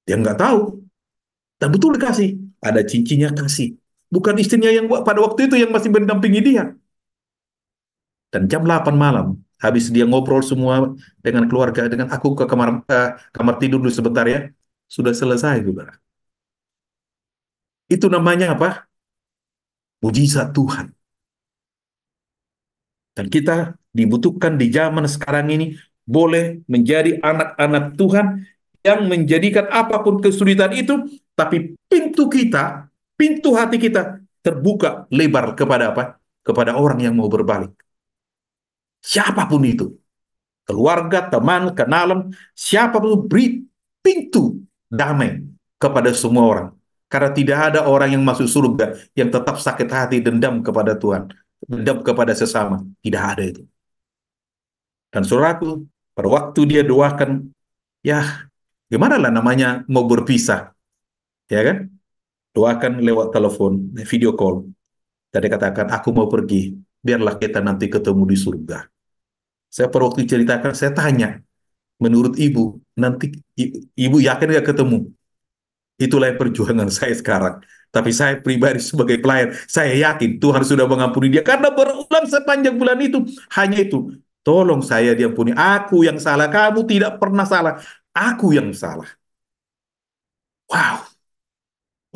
Dia nggak tahu. Dan betul dikasih. Ada cincinnya kasih. Bukan istrinya yang pada waktu itu yang masih mendampingi dia. Dan jam 8 malam, habis dia ngobrol semua dengan keluarga, dengan aku ke kamar tidur dulu sebentar ya. Sudah selesai juga. Itu namanya apa? Mujizat Tuhan. Dan kita dibutuhkan di zaman sekarang ini boleh menjadi anak-anak Tuhan yang menjadikan apapun kesulitan itu, tapi pintu kita, pintu hati kita terbuka lebar kepada apa? Kepada orang yang mau berbalik. Siapapun itu. Keluarga, teman, kenalan, siapapun beri pintu damai kepada semua orang. Karena tidak ada orang yang masuk surga yang tetap sakit hati dendam kepada Tuhan. Dendam kepada sesama. Tidak ada itu. Dan saudaraku, pada waktu dia doakan, ya gimana lah namanya mau berpisah. Ya kan? Doakan lewat telepon, video call. Tadi katakan, aku mau pergi. Biarlah kita nanti ketemu di surga. Saya pada waktu ceritakan, saya tanya, menurut ibu, nanti ibu yakin gak ketemu? Itulah perjuangan saya sekarang. Tapi saya pribadi sebagai pelayan, saya yakin Tuhan sudah mengampuni dia. Karena berulang sepanjang bulan itu, hanya itu. Tolong saya diampuni. Aku yang salah, kamu tidak pernah salah. Aku yang salah. Wow,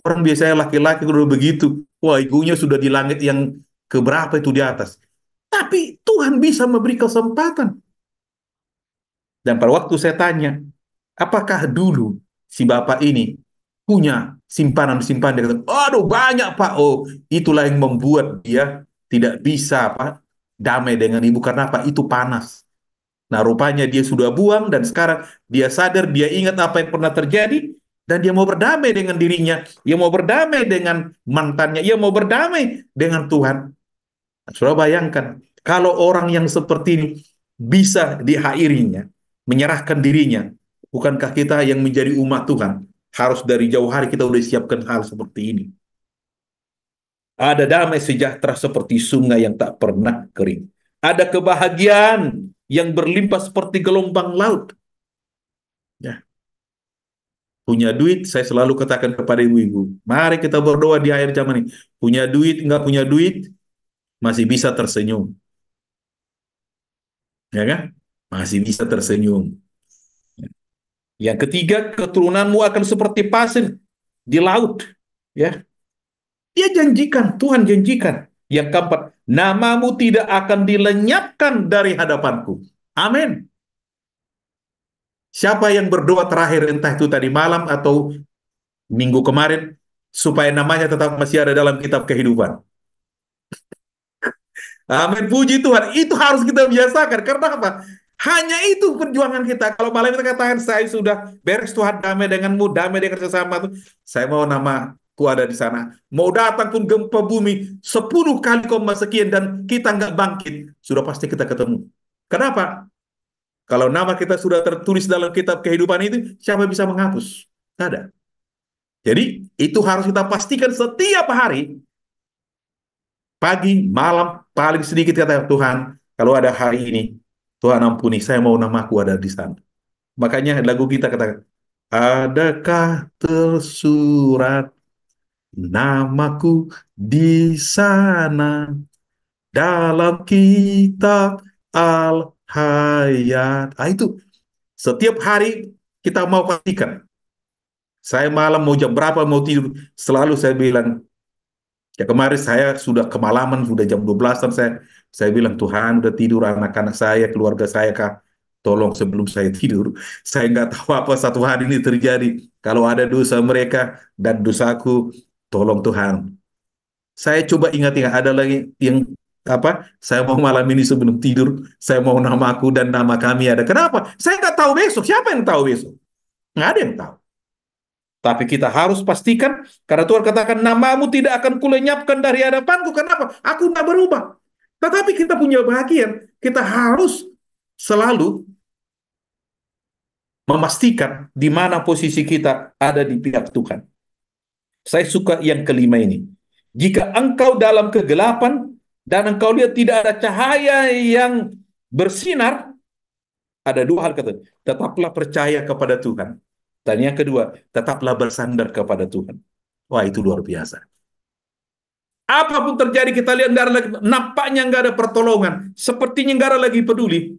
orang biasanya laki-laki udah begitu. Wah, egonya sudah di langit yang keberapa itu di atas. Tapi Tuhan bisa memberi kesempatan. Dan pada waktu saya tanya, apakah dulu si bapak ini punya simpanan-simpanan? Dia kata, aduh banyak Pak. Oh, itulah yang membuat dia tidak bisa apa damai dengan ibu karena apa? Itu panas. Nah, rupanya dia sudah buang dan sekarang dia sadar, dia ingat apa yang pernah terjadi dan dia mau berdamai dengan dirinya, dia mau berdamai dengan mantannya, dia mau berdamai dengan Tuhan. Nah, sudah bayangkan kalau orang yang seperti ini bisa dihairinya, menyerahkan dirinya, bukankah kita yang menjadi umat Tuhan harus dari jauh hari kita udah siapkan hal seperti ini? Ada damai sejahtera seperti sungai yang tak pernah kering. Ada kebahagiaan yang berlimpah seperti gelombang laut. Ya, punya duit, saya selalu katakan kepada ibu-ibu, mari kita berdoa di akhir zaman ini. Punya duit, nggak punya duit, masih bisa tersenyum. Ya kan? Masih bisa tersenyum. Yang ketiga, keturunanmu akan seperti pasir di laut. Ya, dia janjikan, Tuhan janjikan. Yang keempat, namamu tidak akan dilenyapkan dari hadapanku. Amin. Siapa yang berdoa terakhir entah itu tadi malam atau minggu kemarin supaya namanya tetap masih ada dalam kitab kehidupan. Amin, puji Tuhan. Itu harus kita biasakan. Karena apa? Hanya itu perjuangan kita. Kalau malam kita katakan saya sudah beres Tuhan, damai denganmu, damai dengan sesama tuh. Saya mau namaku ada di sana. Mau datang pun gempa bumi 10 kali koma sekian dan kita nggak bangkit, sudah pasti kita ketemu. Kenapa? Kalau nama kita sudah tertulis dalam kitab kehidupan itu, siapa bisa menghapus? Tidak ada. Jadi itu harus kita pastikan setiap hari, pagi, malam, paling sedikit kata Tuhan, kalau ada hari ini, Tuhan ampuni, saya mau namaku ada di sana. Makanya lagu kita katakan, adakah tersurat namaku di sana dalam kitab Al-Hayat. Ah, itu setiap hari kita mau pastikan. Saya malam mau jam berapa mau tidur, selalu saya bilang, ya kemarin saya sudah kemalaman, sudah jam 12-an saya bilang Tuhan udah tidur anak-anak saya, keluarga saya kah? Tolong sebelum saya tidur. Saya nggak tahu apa satu hari ini terjadi. Kalau ada dosa mereka dan dosaku, tolong Tuhan. Saya coba ingat-ingat ada lagi yang apa? Saya mau malam ini sebelum tidur, saya mau namaku dan nama kami ada. Kenapa? Saya nggak tahu besok. Siapa yang tahu besok? Nggak ada yang tahu. Tapi kita harus pastikan, karena Tuhan katakan, namamu tidak akan kulenyapkan dari hadapanku. Kenapa? Aku tidak berubah. Tetapi kita punya bagian, kita harus selalu memastikan di mana posisi kita ada di pihak Tuhan. Saya suka yang kelima ini. Jika engkau dalam kegelapan, dan engkau lihat tidak ada cahaya yang bersinar, ada dua hal kata, tetaplah percaya kepada Tuhan. Dan yang kedua, tetaplah bersandar kepada Tuhan. Wah, itu luar biasa. Apapun terjadi kita lihat nggak ada lagi, nampaknya nggak ada pertolongan, sepertinya nggak ada lagi peduli.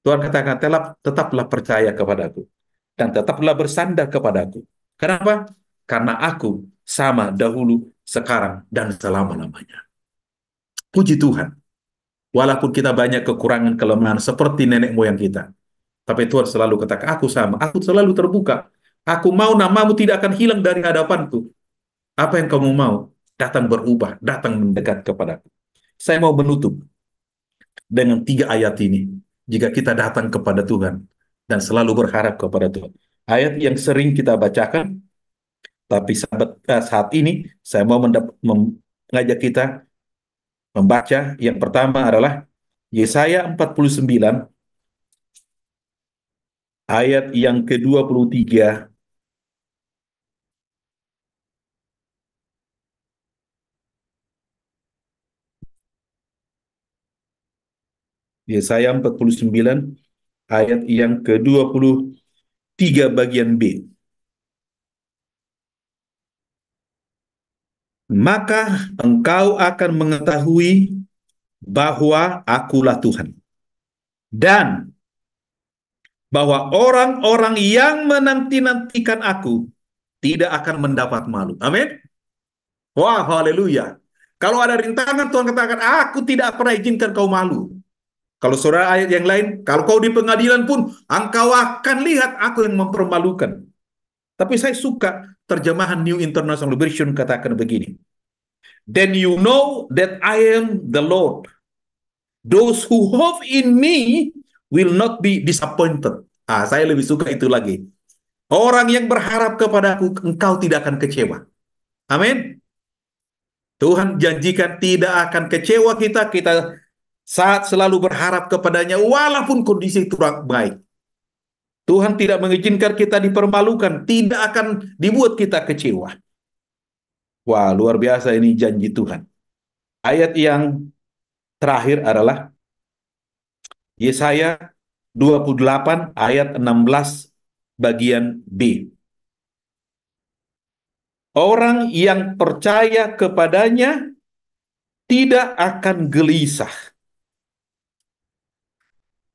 Tuhan katakan tetaplah percaya kepadaku dan tetaplah bersandar kepadaku. Kenapa? Karena aku sama dahulu, sekarang dan selama-lamanya. Puji Tuhan. Walaupun kita banyak kekurangan kelemahan seperti nenek moyang kita, tapi Tuhan selalu katakan aku sama, aku selalu terbuka. Aku mau namamu tidak akan hilang dari hadapanku. Apa yang kamu mau? Datang berubah, datang mendekat kepadaku. Saya mau menutup dengan 3 ayat ini. Jika kita datang kepada Tuhan dan selalu berharap kepada Tuhan. Ayat yang sering kita bacakan, tapi saat ini saya mau mengajak kita membaca. Yang pertama adalah Yesaya 49 ayat yang ke-23. Yesaya 49 ayat yang ke-23 bagian B. maka engkau akan mengetahui bahwa akulah Tuhan. Dan bahwa orang-orang yang menanti-nantikan aku tidak akan mendapat malu. Amin. Wah, haleluya. Kalau ada rintangan, Tuhan katakan, aku tidak pernah izinkan kau malu. Kalau saudara ayat yang lain, kalau kau di pengadilan pun, engkau akan lihat aku yang mempermalukan. Tapi saya suka terjemahan New International Version katakan begini. Then you know that I am the Lord. Those who hope in me will not be disappointed. Saya lebih suka itu lagi. Orang yang berharap kepadaku, engkau tidak akan kecewa. Amin. Tuhan janjikan tidak akan kecewa kita saat selalu berharap kepadanya walaupun kondisi itu kurang baik. Tuhan tidak mengizinkan kita dipermalukan, tidak akan dibuat kita kecewa. Wah, luar biasa ini janji Tuhan. Ayat yang terakhir adalah Yesaya 28 ayat 16 bagian B. Orang yang percaya kepadanya tidak akan gelisah.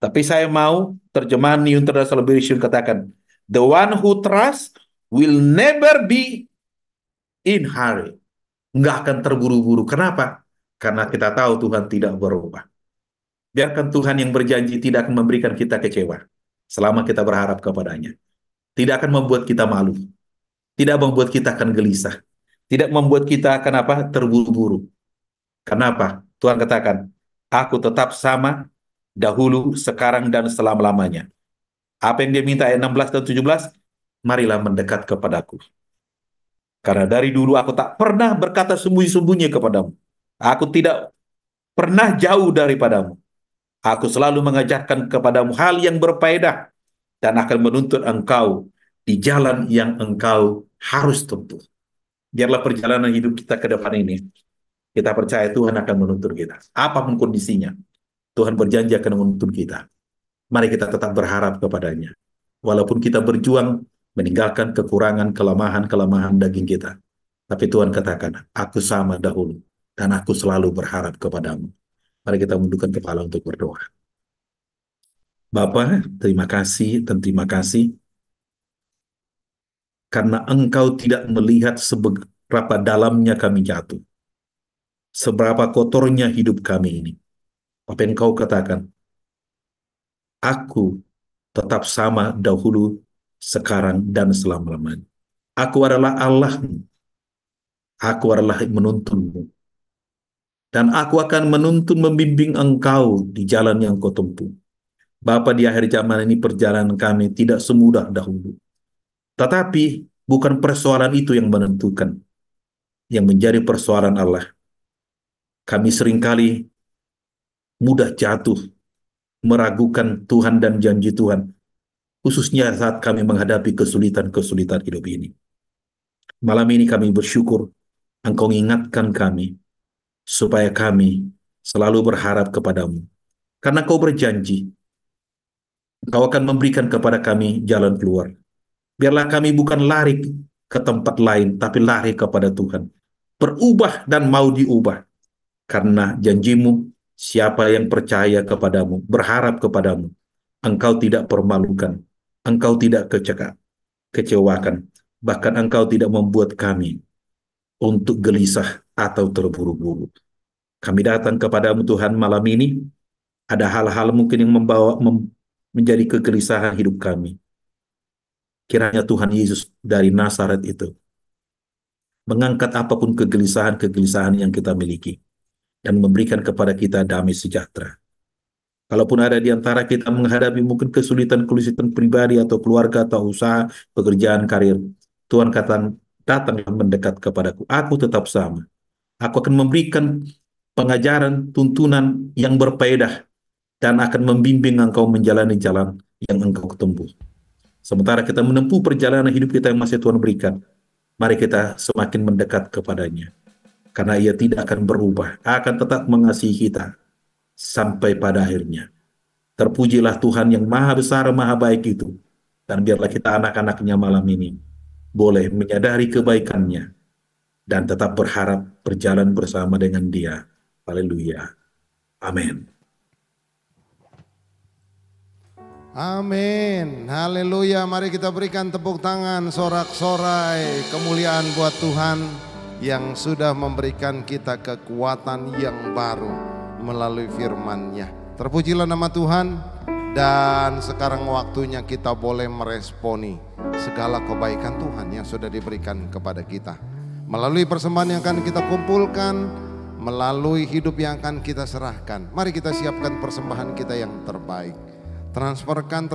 Tapi saya mau terjemahan New International Version katakan, the one who trusts will never be in hurry. Nggak akan terburu-buru. Kenapa? Karena kita tahu Tuhan tidak berubah. Biarkan Tuhan yang berjanji tidak akan memberikan kita kecewa selama kita berharap kepadanya. Tidak akan membuat kita malu. Tidak membuat kita akan gelisah. Tidak membuat kita akan terburu-buru. Kenapa? Tuhan katakan, aku tetap sama dahulu, sekarang, dan selama-lamanya. Apa yang dia minta ayat 16 dan 17? Marilah mendekat kepadaku. Karena dari dulu aku tak pernah berkata sembunyi-sembunyi kepadamu. Aku tidak pernah jauh daripadamu. Aku selalu mengajarkan kepadamu hal yang berfaedah dan akan menuntut engkau di jalan yang engkau harus tempuh. Biarlah perjalanan hidup kita ke depan ini, kita percaya Tuhan akan menuntut kita. Apapun kondisinya, Tuhan berjanji akan menuntut kita. Mari kita tetap berharap kepadanya. Walaupun kita berjuang meninggalkan kekurangan, kelemahan daging kita. Tapi Tuhan katakan, aku sama dahulu dan aku selalu berharap kepadamu. Mari kita undukkan kepala untuk berdoa. Bapa, terima kasih dan terima kasih karena Engkau tidak melihat seberapa dalamnya kami jatuh, seberapa kotornya hidup kami ini. Apa yang Kau katakan, aku tetap sama dahulu, sekarang, dan selama-lamanya. Aku adalah Allah-Mu. Aku adalah menuntunmu. Dan aku akan menuntun membimbing engkau di jalan yang kau tempuh. Bapa, di akhir zaman ini perjalanan kami tidak semudah dahulu. Tetapi bukan persoalan itu yang menentukan. Yang menjadi persoalan Allah. Kami seringkali mudah jatuh, meragukan Tuhan dan janji Tuhan. Khususnya saat kami menghadapi kesulitan-kesulitan hidup ini. Malam ini kami bersyukur Engkau mengingatkan kami supaya kami selalu berharap kepadamu. Karena Kau berjanji, Kau akan memberikan kepada kami jalan keluar. Biarlah kami bukan lari ke tempat lain, tapi lari kepada Tuhan. Berubah dan mau diubah. Karena janjimu, siapa yang percaya kepadamu, berharap kepadamu, Engkau tidak permalukan, Engkau tidak kecewakan, bahkan Engkau tidak membuat kami untuk gelisah atau terburu-buru. Kami datang kepadamu Tuhan malam ini, ada hal-hal mungkin yang menjadi kegelisahan hidup kami. Kiranya Tuhan Yesus dari Nazaret itu mengangkat apapun kegelisahan-kegelisahan yang kita miliki dan memberikan kepada kita damai sejahtera. Kalaupun ada di antara kita menghadapi mungkin kesulitan-kesulitan pribadi atau keluarga atau usaha, pekerjaan, karir, Tuhan katakan, datanglah mendekat kepadaku. Aku tetap sama. Aku akan memberikan pengajaran, tuntunan yang berfaedah dan akan membimbing engkau menjalani jalan yang engkau tempuh. Sementara kita menempuh perjalanan hidup kita yang masih Tuhan berikan, mari kita semakin mendekat kepadanya. Karena Ia tidak akan berubah, akan tetap mengasihi kita sampai pada akhirnya. Terpujilah Tuhan yang maha besar, maha baik itu. Dan biarlah kita anak-anaknya malam ini boleh menyadari kebaikannya dan tetap berharap berjalan bersama dengan Dia. Haleluya. Amin. Amin. Haleluya. Mari kita berikan tepuk tangan, sorak-sorai kemuliaan buat Tuhan yang sudah memberikan kita kekuatan yang baru melalui firman-Nya. Terpujilah nama Tuhan. Dan sekarang waktunya kita boleh meresponi segala kebaikan Tuhan yang sudah diberikan kepada kita. Melalui persembahan yang akan kita kumpulkan, melalui hidup yang akan kita serahkan. Mari kita siapkan persembahan kita yang terbaik. Transferkan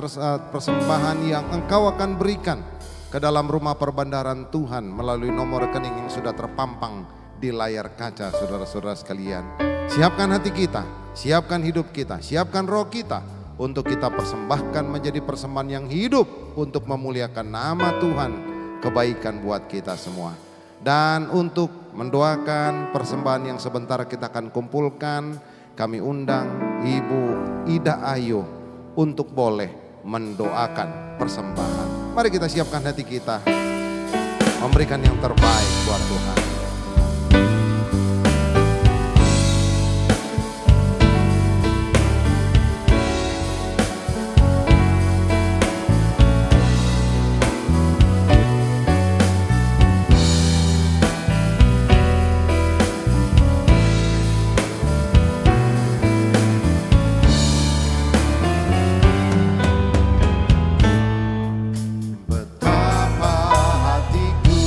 persembahan yang engkau akan berikan ke dalam rumah perbandaran Tuhan melalui nomor rekening yang sudah terpampang di layar kaca, saudara-saudara sekalian. Siapkan hati kita, siapkan hidup kita, siapkan roh kita untuk kita persembahkan menjadi persembahan yang hidup untuk memuliakan nama Tuhan, kebaikan buat kita semua. Dan untuk mendoakan persembahan yang sebentar kita akan kumpulkan, kami undang Ibu Ida Ayu untuk boleh mendoakan persembahan. Mari kita siapkan hati kita, memberikan yang terbaik buat Tuhan. Betapa hatiku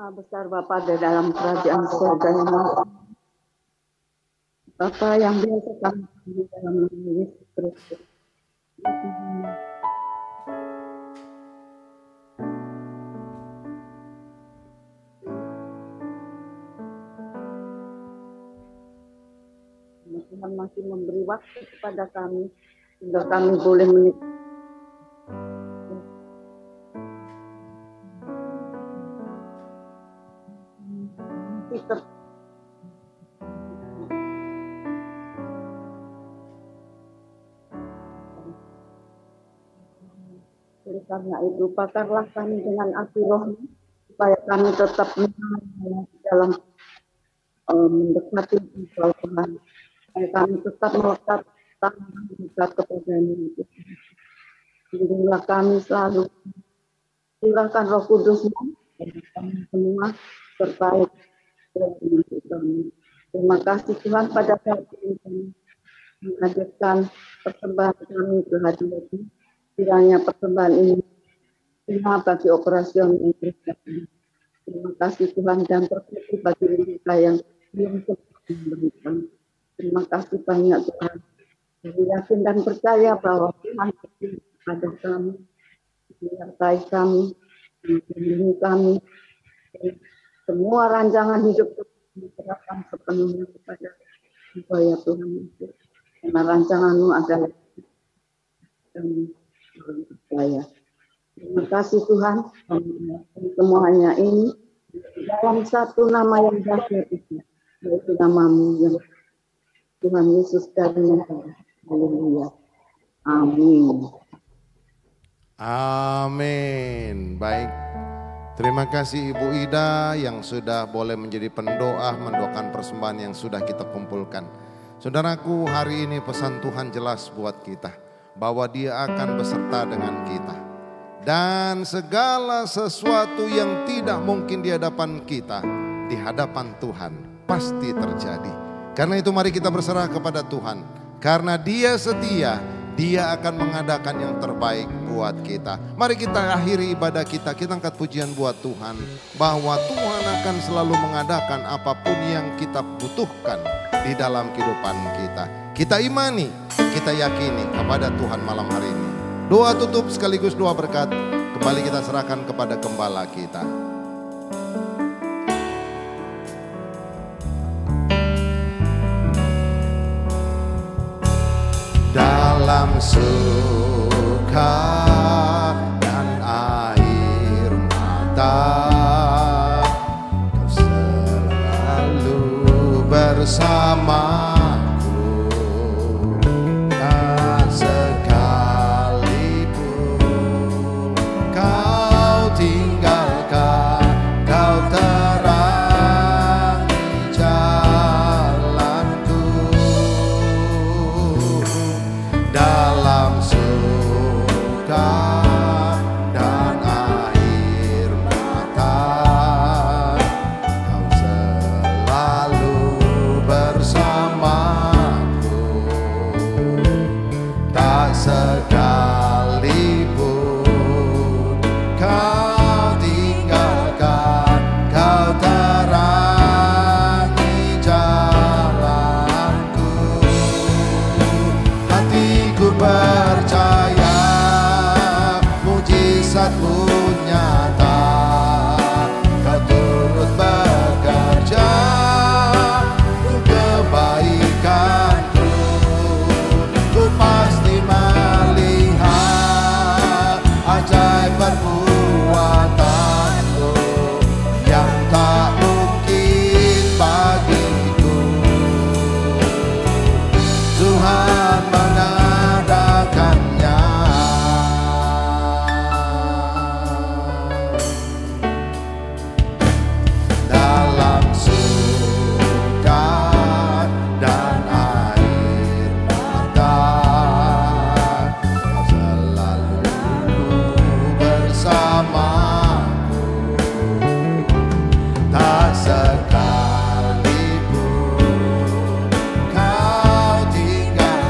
Maha besar Bapa di dalam kerajaan surga yang maha. Bapa yang biasa kami di dalam nama Yesus Kristus. Tuhan masih memberi waktu kepada kami sehingga kami boleh menikmati oleh karena itu bakarlah kami dengan api roh supaya kami tetap dalam mendekati Engkau Tuhan, supaya kami tetap melekat tangan dekat kepada-Mu. Lindungilah kami selalu, curahkan Roh Kudus-Mu bagi kami semua sertai kami. Terima kasih Tuhan pada saat ini kami menghadirkan persembahan kami ke hadirat-Mu. Kiranya persembahan ini berguna bagi operasional yang terjadi. Terima kasih Tuhan dan berkati bagi mereka yang belum sempat memberikan. Terima kasih banyak Tuhan. Saya yakin dan percaya bahwa Tuhan berkati kepada kami, menyertai kami, melindungi kami. Semua rancangan hidup diserahkan sepenuhnya kepada Engkau ya Tuhan Yesus. Karena rancangan-Mu adalah kami percaya. Terima kasih Tuhan. Semuanya ini dalam satu nama yang dahsyat itu, yaitu nama-Mu yang Tuhan Yesus dari Nazaret. Haleluya. Amin. Amin. Baik. Terima kasih Ibu Ida yang sudah boleh menjadi pendoa, mendoakan persembahan yang sudah kita kumpulkan. Saudaraku, hari ini pesan Tuhan jelas buat kita, bahwa Dia akan beserta dengan kita. Dan segala sesuatu yang tidak mungkin di hadapan kita, di hadapan Tuhan pasti terjadi. Karena itu mari kita berserah kepada Tuhan. Karena Dia setia, Dia akan mengadakan yang terbaik buat kita. Mari kita akhiri ibadah kita angkat pujian buat Tuhan. Bahwa Tuhan akan selalu mengadakan apapun yang kita butuhkan di dalam kehidupan kita. Kita imani, kita yakini kepada Tuhan malam hari ini. Doa tutup sekaligus doa berkat. Kembali kita serahkan kepada gembala kita. Dalam suka dan air mata, Kau selalu bersamaku. Tak sekalipun Kau tinggalkan, Kau terangi jalanku. Dalam suka dan air mata, Kau selalu bersamaku. Tak sekalipun Kau tinggalkan, Kau terangi jalanku. Hatiku percaya mujizat-Mu nyata, Kau turut bekerja untuk kebaikanku. Ku pasti melihat ajaib perbuatan-Mu yang tak mungkin bagiku. Tuhan mengadakannya. Dalam suka dan air mata, Kau selalu bersamaku. Tak sekalipun Kau tinggalkan,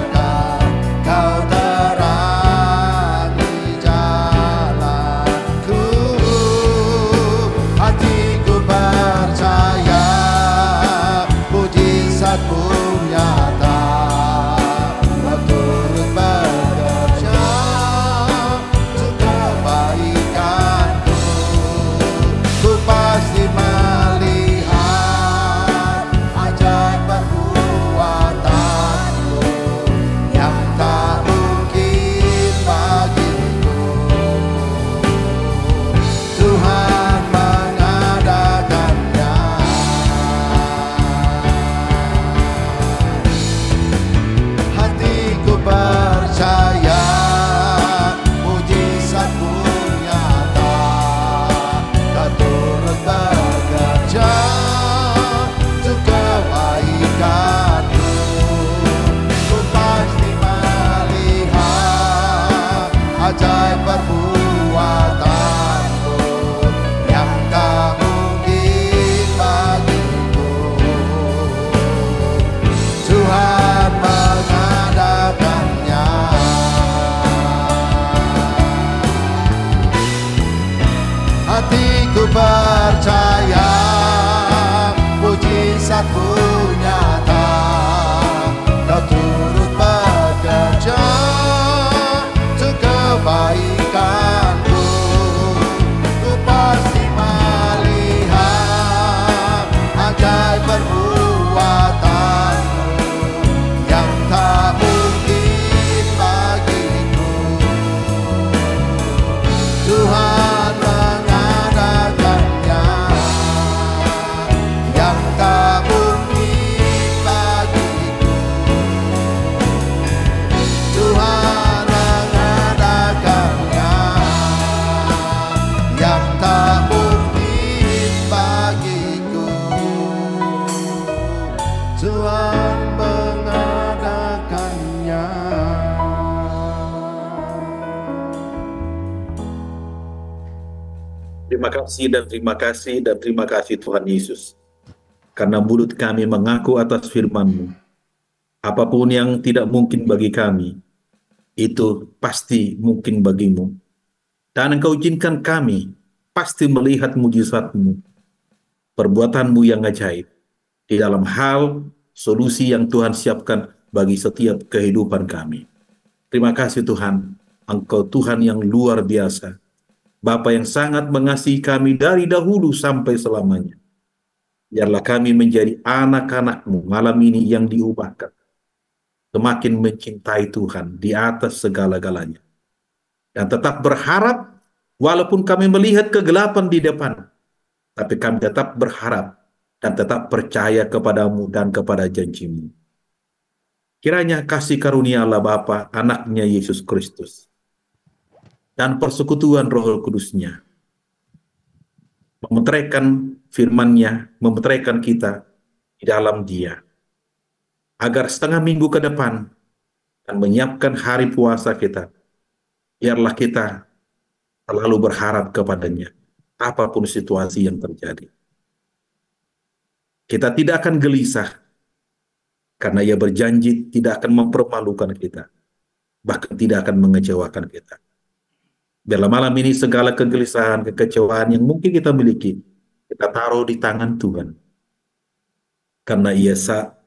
Terima kasih dan terima kasih dan terima kasih Tuhan Yesus. Karena mulut kami mengaku atas firman-Mu. Apapun yang tidak mungkin bagi kami, itu pasti mungkin bagimu. Dan Engkau izinkan kami pasti melihat mujizat-Mu, perbuatan-Mu yang ajaib, di dalam hal solusi yang Tuhan siapkan bagi setiap kehidupan kami. Terima kasih Tuhan, Engkau Tuhan yang luar biasa, Bapa yang sangat mengasihi kami dari dahulu sampai selamanya. Biarlah kami menjadi anak-anak-Mu malam ini yang diubahkan, semakin mencintai Tuhan di atas segala-galanya. Dan tetap berharap, walaupun kami melihat kegelapan di depan, tapi kami tetap berharap dan tetap percaya kepadamu dan kepada janji-Mu. Kiranya kasih karunia Allah Bapa, anaknya Yesus Kristus, dan persekutuan Roh Kudus-Nya, memeteraikan firman-Nya, memeteraikan kita di dalam Dia, agar setengah minggu ke depan dan menyiapkan hari puasa kita, biarlah kita selalu berharap kepadanya, apapun situasi yang terjadi. Kita tidak akan gelisah, karena Ia berjanji tidak akan mempermalukan kita, bahkan tidak akan mengecewakan kita. Biarlah malam ini segala kegelisahan, kekecewaan yang mungkin kita miliki, kita taruh di tangan Tuhan. Karena Ia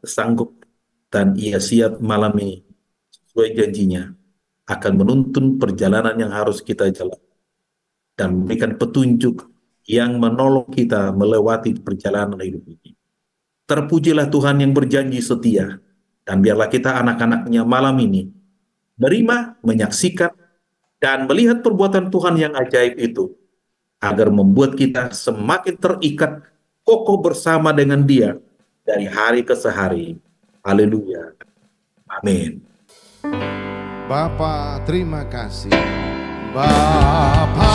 sanggup dan Ia siap malam ini, sesuai janjinya, akan menuntun perjalanan yang harus kita jalan, dan memberikan petunjuk yang menolong kita melewati perjalanan hidup ini. Terpujilah Tuhan yang berjanji setia, dan biarlah kita anak-anaknya malam ini menerima, menyaksikan, dan melihat perbuatan Tuhan yang ajaib itu, agar membuat kita semakin terikat, kokoh bersama dengan Dia, dari hari ke hari. Haleluya. Amin. Bapa, terima kasih. Bapa,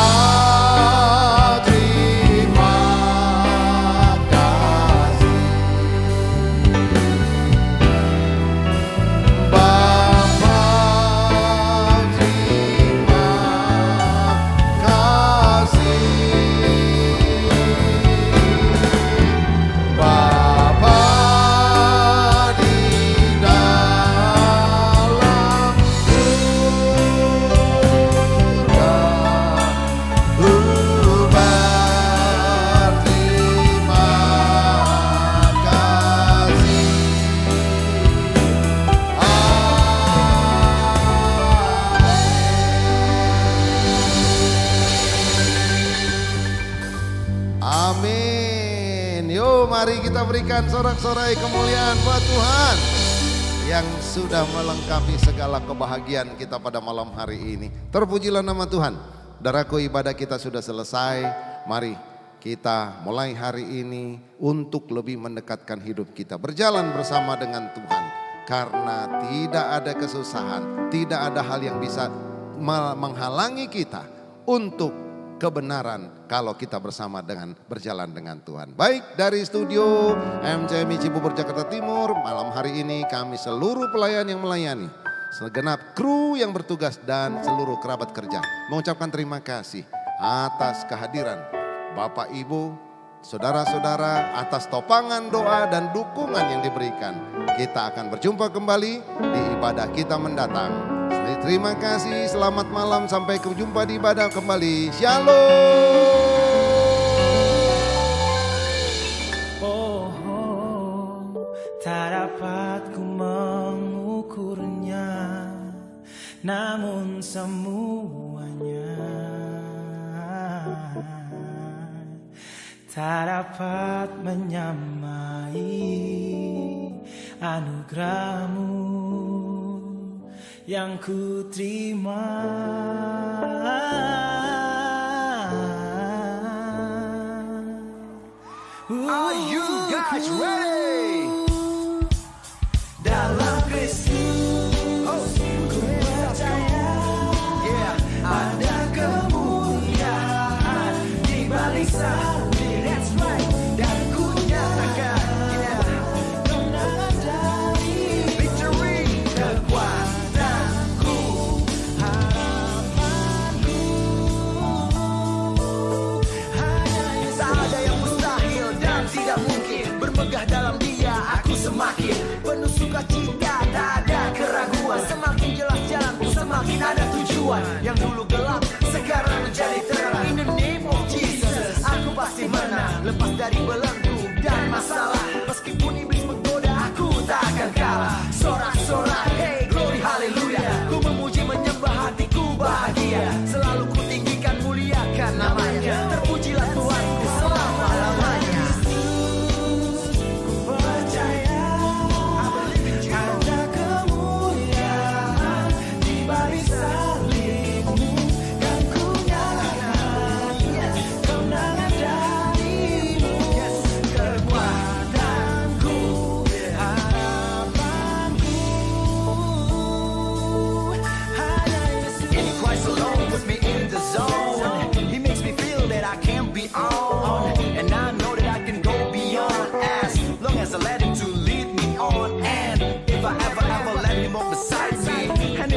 terima kasih. Bapa, terima kasih. Bapa di dalam surga, berterima kasih. Amin. Yuk mari kita berikan sorak-sorai kemuliaan buat Tuhan yang sudah melengkapi segala kebahagiaan kita pada malam hari ini. Terpujilah nama Tuhan. Saudaraku, ibadah kita sudah selesai. Mari kita mulai hari ini untuk lebih mendekatkan hidup kita, berjalan bersama dengan Tuhan. Karena tidak ada kesusahan, tidak ada hal yang bisa menghalangi kita untuk kebenaran kalau kita bersama dengan berjalan dengan Tuhan. Baik, dari studio MCMI Cibubur Jakarta Timur, malam hari ini kami seluruh pelayan yang melayani, segenap kru yang bertugas dan seluruh kerabat kerja mengucapkan terima kasih atas kehadiran Bapak Ibu, saudara-saudara, atas topangan doa dan dukungan yang diberikan. Kita akan berjumpa kembali di ibadah kita mendatang. Terima kasih, selamat malam, sampai berjumpa di ibadah kembali. Shalom. Oh, tak dapat ku mengukurnya, namun semuanya tak dapat menyamai anugerah-Mu yang ku terima. Are you guys ready? Dalam Kristus ku percaya, ada kemuliaan di balik salib. That's right. Dan ku nyatakan kemenangan dari victory, kekuatanku, harapanku.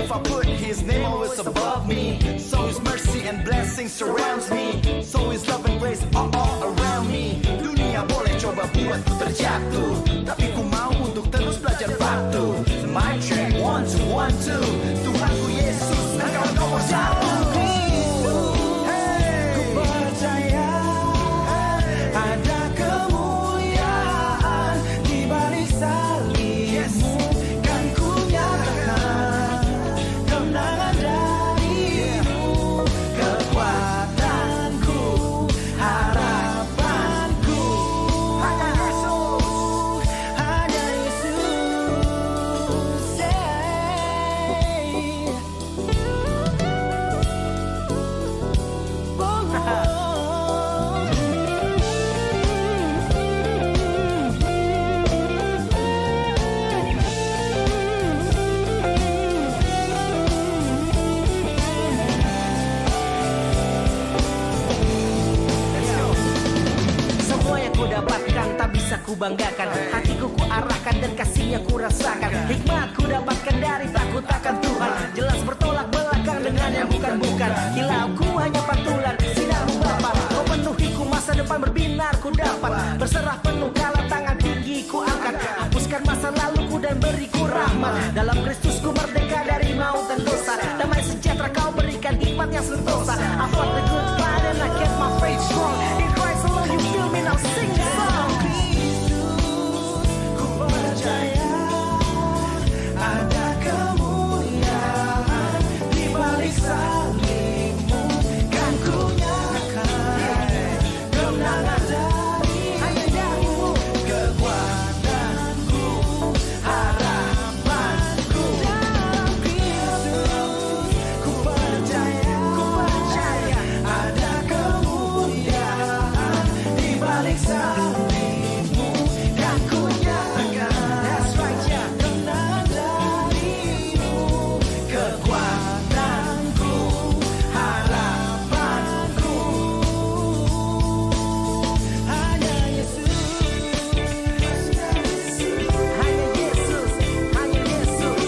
if I put his name always above me. So his mercy and blessing surrounds me. So his love and grace are all around me. Dunia boleh coba buatku terjatuh, tapi ku mau untuk terus belajar batu. Mic check, 1, 2, 1, 2. Tuhanku Yesus, engkau nomor satu. Ku percaya ada kemuliaan di balik salibmu. Kan ku nyatakan kemenangan darimu. Kekuatanku, harapanku, hanya Yesus, hanya Yesus. Semua yang ku dapatkan tak bisa ku banggakan. Hatiku ku arahkan dan kasihnya ku rasakan. Hikmat ku dapatkan dari takut akan Tuhan. Jelas bertolak belakang dengan yang bukan-bukan. Kilauku hanya pantulan sinarmu Bapa. Kau penuhi ku masa depan berbinar ku dapat. Berserah penuh kala tangan tinggi ku angkat. Hapuskan masa laluku dan beriku rahmat. Dalam Kristus ku merdeka dari maut dan dosa. Damai sejahtera kau berikan hikmat yang sentosa. I fought the good fight and I kept my faith strong. In Christ alone you feel me now sing the song. Ku percaya ada kemuliaan di balik salibmu. Kan ku nyatakan kemenangan darimu. Kekuatanku, harapanku dalam Kristus. Ku percaya ada kemuliaan di balik salibmu. Kan ku nyatakan that's right, yeah, kemenangan darimu. Kekuatanku, harapanku, hanya Yesus, hanya Yesus, hanya Yesus.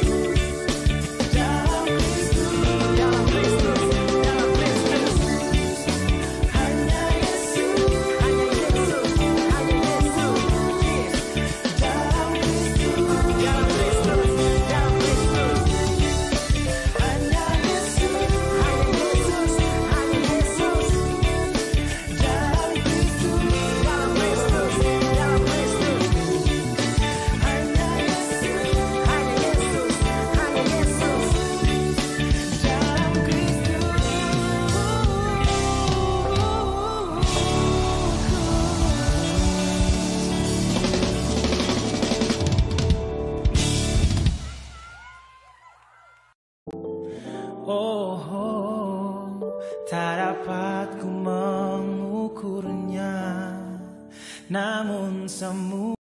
Dalam Kristus, dalam Kristus, dalam Kristus. Hanya Yesus, hanya Yesus, hanya Yesus. Yes. Dalam Kristus, dalam Kristus, dalam Kristus. Hanya Yesus, hanya Yesus, hanya Yesus. Dalam Kristus, dalam Kristus, dalam Kristus. Hanya Yesus, hanya Yesus, hanya Yesus. Dalam Oh, tak dapat ku mengukurnya, namun semua